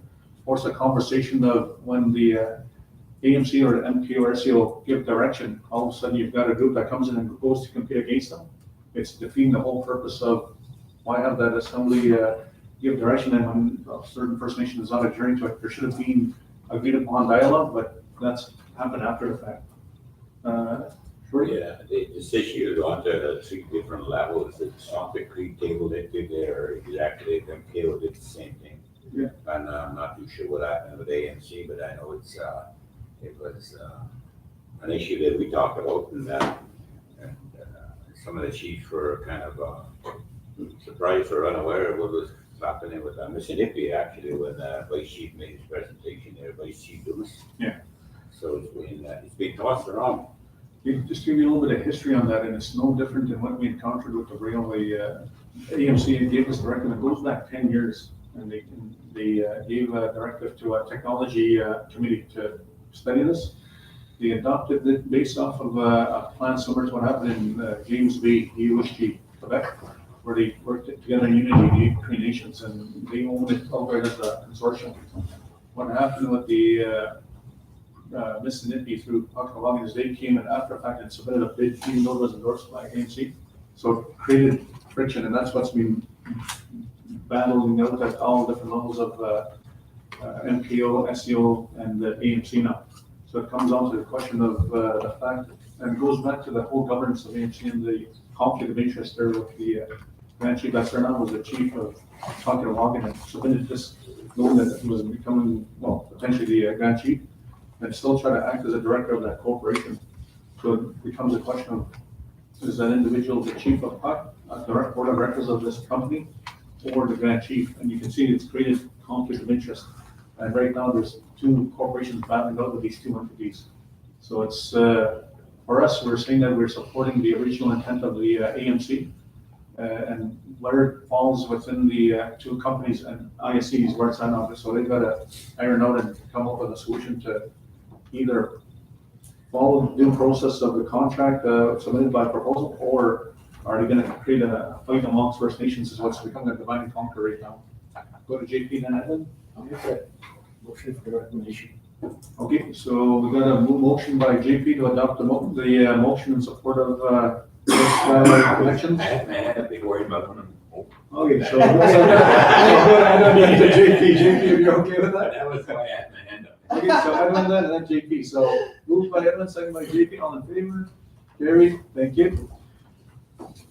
force a conversation of when the AMC or the MK or SEO give direction, all of a sudden you've got a group that comes in and goes to compete against them. It's defeating the whole purpose of why have that assembly give direction, and when a certain First Nation is not adhering to it. There should have been agreed upon dialogue, but that's happened after the fact. Yeah, this issue is on to 3 different levels. It's Santa Creek table that did there exactly, MKO did the same thing. Yeah. And I'm not too sure what happened with AMC, but I know it was an issue that we talked about, and some of the chiefs were kind of surprised or unaware of what was happening with Mississippi, actually, when Vice Chief made his presentation there, Vice Chief Lewis. Yeah. So it's been tossed around. Just to give you a little bit of history on that, and it's no different than what we encountered with the railway. AMC gave us directive, it goes back 10 years, and they gave a directive to a technology committee to study this. They adopted it based off of a plan similar to what happened in James Bay, USG, Quebec, where they worked together in unity, the 3 nations, and they owned it outright as a consortium. What happened with the Mississippi through Octagon is they came and after the fact and submitted a bid, even though it was endorsed by AMC. So it created friction, and that's what's been battling out at all different levels of MKO, SEO, and the AMC now. So it comes down to the question of the fact, and it goes back to the whole governance of AMC and the conflict of interest there with the Grand Chief that's there now was the chief of Octagon and submitted this, knowing that he was becoming, well, potentially the Grand Chief, and still try to act as a director of that corporation. So it becomes a question of, is that individual the chief of PUC, a direct board of directors of this company, or the Grand Chief? And you can see it's created conflict of interest. And right now there's 2 corporations battling out with these 2 entities. So it's, for us, we're saying that we're supporting the original intent of the AMC. And where it falls within the two companies and ISCs where it's at now. So they've got to iron out and come up with a solution to either follow the due process of the contract submitted by proposal, or are they gonna create a fight amongst First Nations is what's becoming a divide and conquer right now. Go to JP then, Evan. Motion for the recommendation. Okay, so we got a motion by JP to adopt the motion in support of elections. I had a big worry about one of them. Okay, so I don't need to JP, if you're okay with that? That was why I had my hand up. Okay, so I don't know that JP, so moved by Edwin, second by JP, all in favor? Carried, thank you.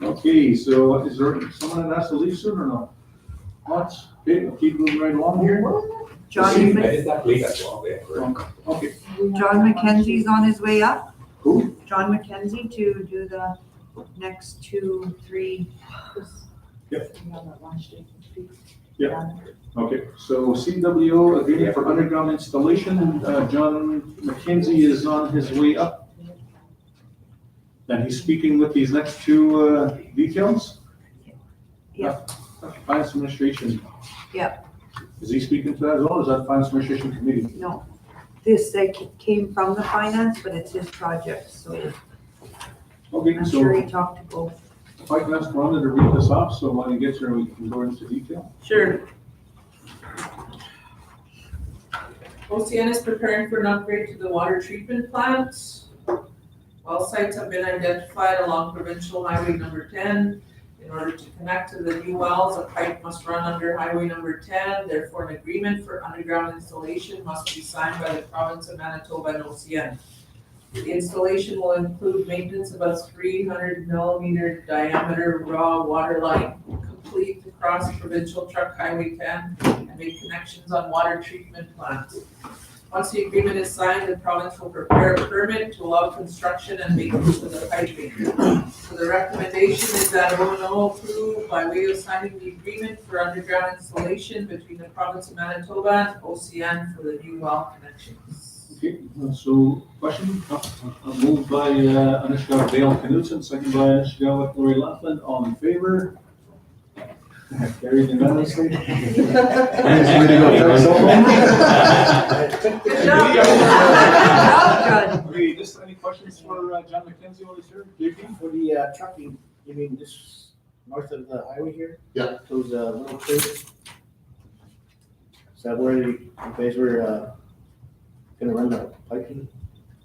Okay, so is there someone that has to leave soon or not? Not, okay, we'll keep moving right along here. John, I did not believe that long, Okay, John McKenzie's on his way up. Who? John McKenzie to do the next 2, 3. Yep. We have that lunch day. Yeah. Okay, so CWO agreement for underground installation, John McKenzie is on his way up. And he's speaking with these next two details? Yeah. Finance administration. Yeah. Is he speaking to that as well, or is that finance administration committee? No, this came from the finance, but it's his project, so Okay, I'm so sure he talked to both. if I can ask Rhonda to read this off, so when he gets here, we can go into detail. Sure. OCN is preparing for an upgrade to the water treatment plant. Well sites have been identified along provincial highway number 10. In order to connect to the new wells, a pipe must run under highway number 10. Therefore, an agreement for underground installation must be signed by the province of Manitoba and OCN. The installation will include maintenance of a 300 millimeter diameter raw water line, complete across provincial truck highway 10, and make connections on water treatment plants. Once the agreement is signed, the province will prepare a permit to allow construction and maintenance of the piping. So the recommendation is that O&O approve by way of signing the agreement for underground installation between the province of Manitoba and OCN for the new well connections. Okay, so question, moved by Anushka Dale Knudsen, second by Anushka Lori Laughlin, all in favor? Carried unanimously. Good job. Okay, just any questions for John McKenzie over here, JP? For the trucking, you mean this north of the highway here? Yeah. Those little trails? Is that where you guys were gonna run the piping?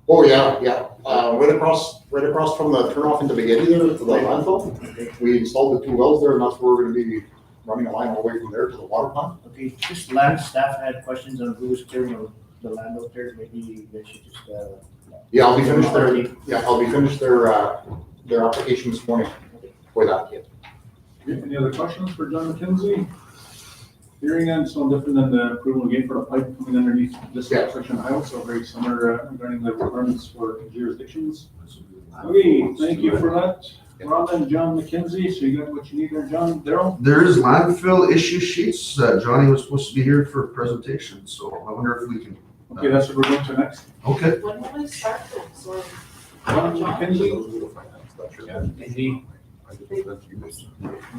Oh, yeah, yeah. Right across from the turnoff into Spaghetti there to the landfill. We installed the 2 wells there, and that's where we're gonna be running a line all the way from there to the water plant. Okay, just land staff had questions on who was clearing the land out there, maybe you guys should just, Yeah, I'll be finished their application this morning for that. Okay, any other questions for John McKenzie? Hearing none, so different than the approval again for the pipe coming underneath this section of highway, so very similar regarding the requirements for jurisdictions. Okay, thank you for that. Rhonda and John McKenzie, so you got what you need there, John. Daryl? There is landfill issue sheets. Johnny was supposed to be here for a presentation, so I wonder if we can. Okay, that's what we're going to next. Okay. When will I start this? Sorry. John McKenzie?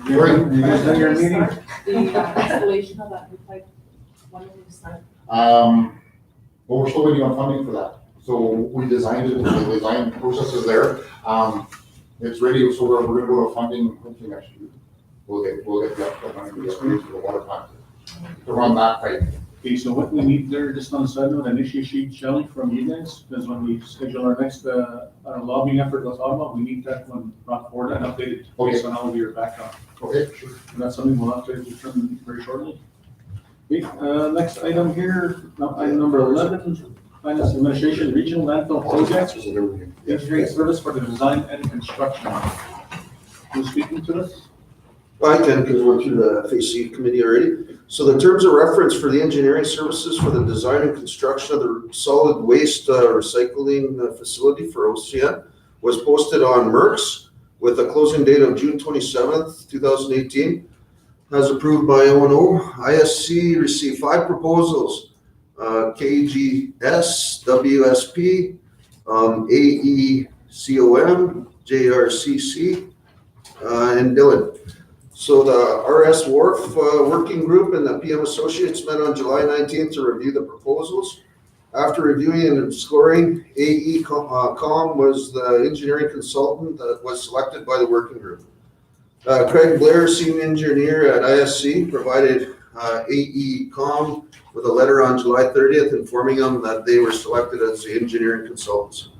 You guys done your meeting? The installation of that new pipe, when will we start? Well, we're still waiting on funding for that. So we designed it, the design process is there. It's ready, so we're gonna go to funding hopefully next year. We'll get the money to the water plant to run that pipe. Okay, so what we need there, just on the side note, an issue sheet, Shelley, from you guys, because when we schedule our next lobbying effort with Ottawa, we need that one brought forward and updated based on all of your background. Okay, sure. And that's something we'll have to determine very shortly. Okay, next item here, item number 11, Finance Administration Regional Landfill Projects, integrated service for the design and construction. Who's speaking to this? I can, because we're through the FAC committee already. So the terms of reference for the engineering services for the design and construction of the solid waste recycling facility for OCN was posted on MERX with a closing date of June 27th, 2018. As approved by O&O, ISC received 5 proposals, KGS, WSP, AECOM, JRCC, and Dylan. So the RS Wharf Working Group and the PM Associates met on July 19th to review the proposals. After reviewing and scoring, AECOM was the engineering consultant that was selected by the working group. Craig Blair, senior engineer at ISC, provided AECOM with a letter on July 30th informing them that they were selected as the engineering consultants.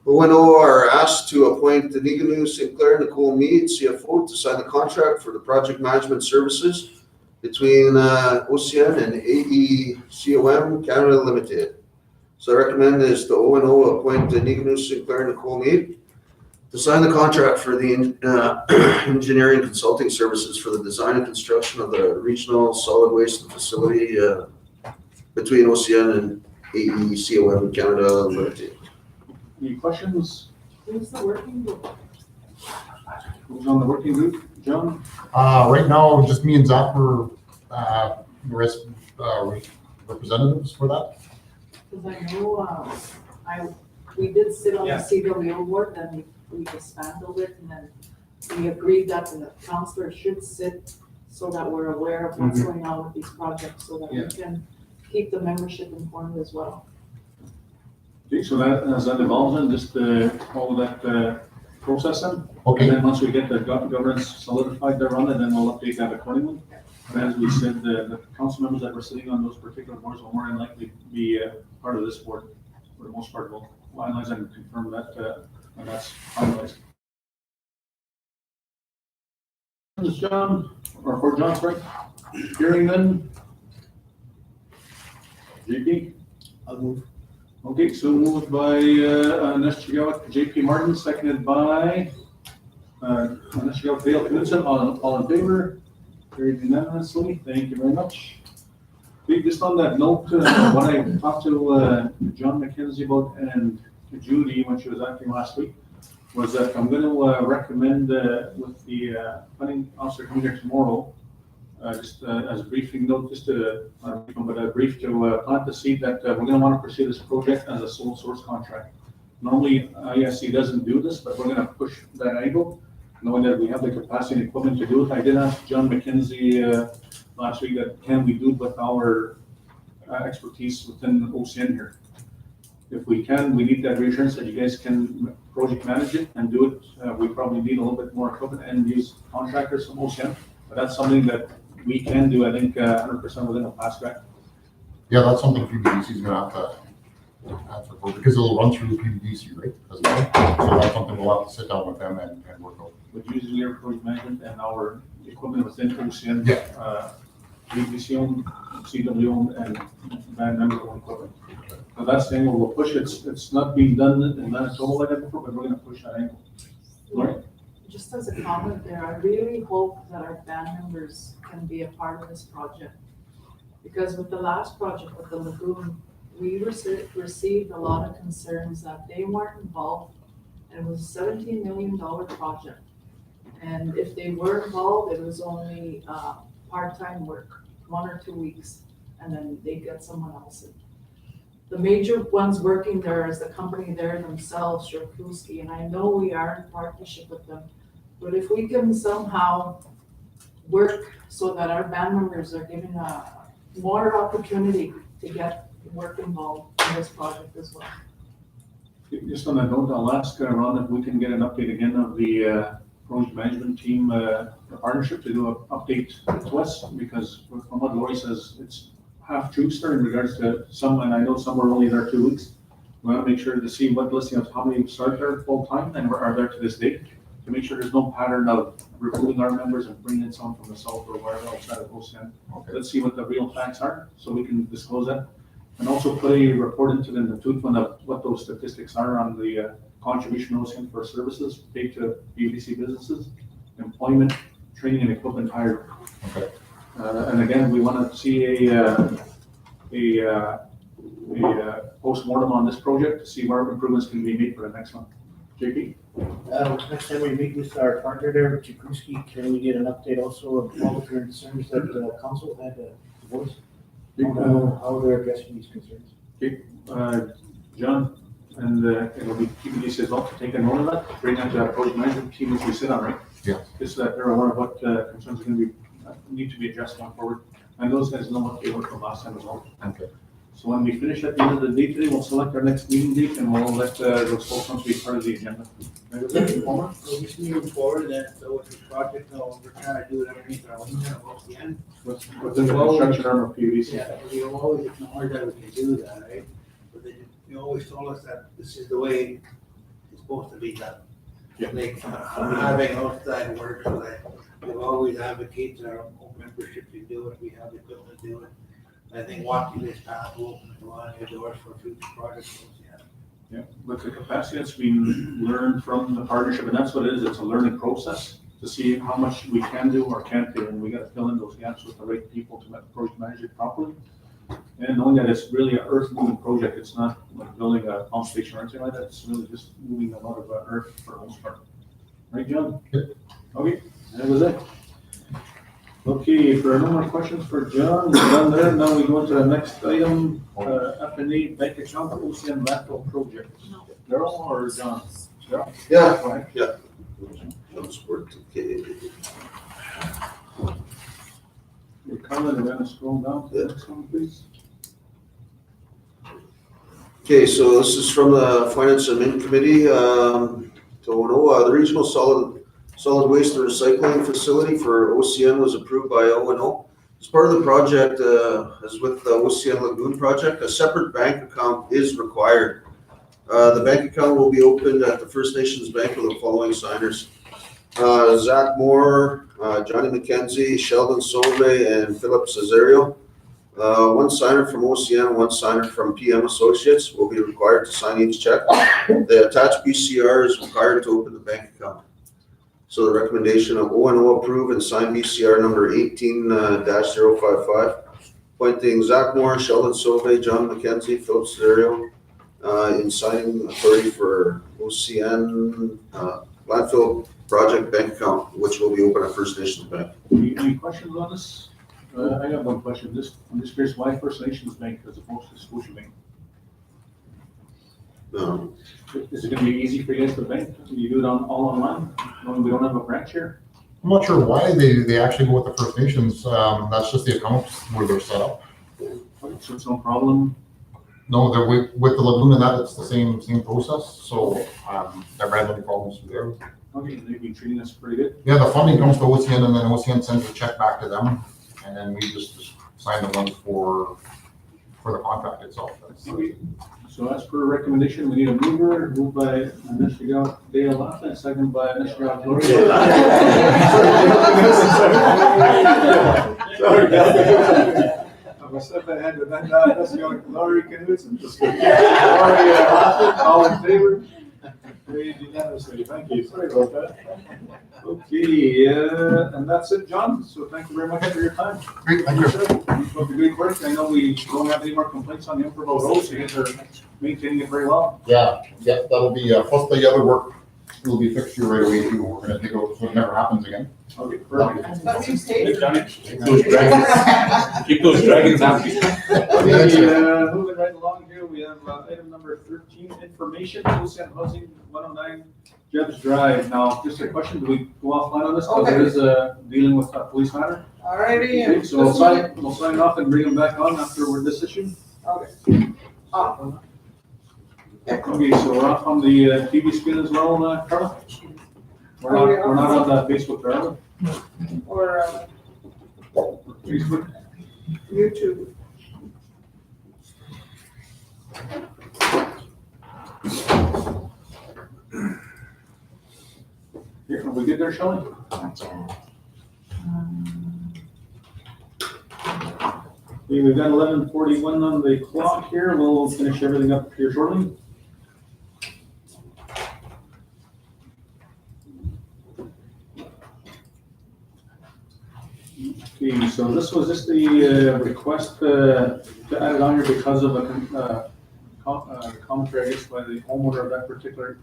O&O are asked to appoint Niganu Sinclair Nicole Mead, CFO, to sign the contract for the project management services between OCN and AECOM Canada Limited. So I recommend is the O&O appoint Niganu Sinclair Nicole Mead to sign the contract for the engineering consulting services for the design and construction of the regional solid waste facility between OCN and AECOM Canada Limited. Any questions? Who's the working group? Who's on the working group? John? Right now, just me and Zach were representatives for that. Because I know, we did sit on the Yeah. CWO board, then we disbanded it, and then we agreed that the counselor should sit so that we're aware of what's going on with these projects, so that we Yeah. can keep the membership informed as well. Okay, so that, as that evolves, then just follow that process then. Okay. And then once we get the governance solidified there on it, then we'll update that accordingly. But as we said, the council members that were sitting on those particular boards will more than likely be part of this board. For the most part, we'll finalize and confirm that when that's finalized. John, or for John, sorry. Hearing then. JP? I'll move. Okay, so moved by JP Martin, seconded by Dale Knudsen, all in favor? Carried unanimously, thank you very much. Okay, just on that note, what I talked to John McKenzie about and Judy when she was acting last week was that I'm going to recommend with the planning officer coming here tomorrow, just as a briefing note, just to, but a brief to plant the seed that we're going to want to pursue this project as a sole source contract. Normally, ISC doesn't do this, but we're going to push that angle, knowing that we have the capacity and equipment to do it. I did ask John McKenzie last week that can we do it with our expertise within OCN here. If we can, we need that reassurance that you guys can project manage it and do it. We probably need a little bit more equipment and use contractors from OCN, but that's something that we can do, I think, 100% within a fast track. Yeah, that's something PBDC is gonna have to answer for, because it'll run through PBDC, right? As well. So that's something we'll have to sit down with them and work out. But usually our project management and our equipment within OCN, Yeah. PBDC owned, CW owned, and band member owned equipment. So that's the angle we'll push. It's not being done in Manitoba like that before, but we're gonna push that angle. All right? Just as a comment there, I really hope that our band members can be a part of this project. Because with the last project with the lagoon, we received a lot of concerns that they weren't involved. And it was a $17 million project. And if they were involved, it was only part-time work, 1 or 2 weeks, and then they get someone else in. The major ones working there is the company there themselves, Sherkuski, and I know we are in partnership with them. But if we can somehow work so that our band members are given more opportunity to get work involved in this project as well. Just on that note, I'll ask Ron if we can get an update again of the project management team, the partnership to do an update to us, because from what Lori says, it's half true sir in regards to some, and I know some were only there 2 weeks. We want to make sure to see what listing of how many start there full time and are there to this date, to make sure there's no pattern of recruiting our members and bringing in someone from the south or wherever outside of OCN. Okay. Let's see what the real facts are, so we can disclose that. And also put a report into the Tutman of what those statistics are on the contribution OCN for services paid to BBC businesses, employment, training and equipment hired. Okay. And again, we want to see a post-mortem on this project to see where improvements can be made for the next one. JP? Next time we meet with our partner there, Chikuski, can we get an update also of all the concerns that the council had voiced? How they're addressing these concerns? Okay, John, I And it'll be PBDC as well to take a note of that, bring that to our project management team as we sit on, right? Yeah. Just so that they're aware of what concerns are going to be, need to be addressed going forward. And those guys know what they were from last time as well. Okay. So when we finish at the end of the day today, we'll select our next meeting date and we'll let those folks want to be part of the agenda. Well, just moving forward, that, so with the project, we're trying to do it underneath our wing there, at the end. Within the construction arm of PUDC. Yeah, we always acknowledge that we can do that, right? But they, you always told us that this is the way it's supposed to be done. Yeah. Like, having outside work, so that we've always advocated our own membership to do it, we have the ability to do it. I think walking this path will open a lot of doors for future projects, yeah. Yeah, with the capacity that's been learned from the partnership, and that's what it is, it's a learning process to see how much we can do or can't do, and we gotta fill in those gaps with the right people to project manage it properly. And knowing that it's really an earth moving project, it's not like building a pump station or anything like that, it's really just moving a lot of earth for the most part. Right, John? Yep. Okay, that was it. Okay, if there are no more questions for John, we're done there. Now we go into the next item, F&A bank account OCN landfill project. Daryl or John? Daryl? Yeah, Go ahead. yeah. Transport, okay. Hey, Carla, we're gonna scroll down to the next one, please. Okay, so this is from the Finance and Admin Committee, to O&O, the Regional Solid Waste and Recycling Facility for OCN was approved by O&O. As part of the project, as with the OCN Lagoon project, a separate bank account is required. The bank account will be opened at the First Nations Bank with the following signers. Zach Moore, Johnny McKenzie, Sheldon Solvay, and Philip Cesario. One signer from OCN and one signer from PM Associates will be required to sign each check. The attached BCR is required to open the bank account. So the recommendation of O&O approve and sign BCR number 18-055, appointing Zach Moore, Sheldon Sauvé, John McKenzie, Philip Cesario, in signing authority for OCN landfill project bank account, which will be open at First Nations Bank. Any questions on this? I got one question. I'm just curious why First Nations Bank as opposed to Scotia Bank? Is it gonna be easy for you guys to bank? You do it all online, knowing we don't have a branch here? I'm not sure why they actually go with the First Nations. That's just the accounts where they're set up. So it's no problem? No, they're with the lagoon and that, it's the same process. So, never had any problems there. Okay, they've been treating us pretty good. Yeah, the funding comes to OCN and then OCN sends a check back to them. And then we just sign the ones for the contract itself. Okay. So as per recommendation, we need a mover, moved by Mr. Dale Lafayette, second by Mr. Gloria. Sorry. I'm a step ahead, but then Mr. Gloria Knudsen. All in favor? Carried unanimously. Thank you. Sorry about that. Okay, and that's it, John. So thank you very much for your time. Great, thank you. Keep up the good work. I know we don't have any more complaints on the Imperial Road, so you guys are maintaining it very well. Yeah, that'll be, plus the other work will be fixed here right away too. We're gonna take out so it never happens again. Okay, perfect. That means tape. Those dragons, keep those dragons happy. Okay, moving right along here, we have item number 13, information, OCN Housing 109 Jeb's Drive. Now, just a question, do we go offline on this? Because it is dealing with a police matter. Alrighty. Okay, so we'll sign off and bring them back on after we're this issue. Okay. Okay, so we're off on the TV screen as well, Carla? We're not on the Facebook, are we? Or Facebook? YouTube. Here, are we good there, Shelley? Okay, we've got 11:41 on the clock here. We'll finish everything up here shortly. Okay, so this was just the request to add it on here because of a commentary, I guess, by the homeowner of that particular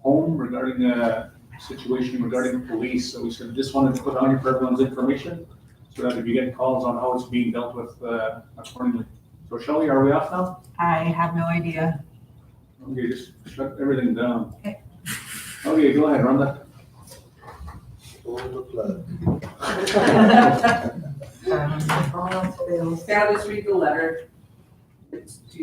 home regarding a situation regarding police. So we said just wanted to put it on here for everyone's information, so that if you get calls on how it's being dealt with accordingly. So Shelley, are we off now? I have no idea. Okay, just shut everything down. Okay, go ahead, Rhonda. Yeah, just read the letter. It's to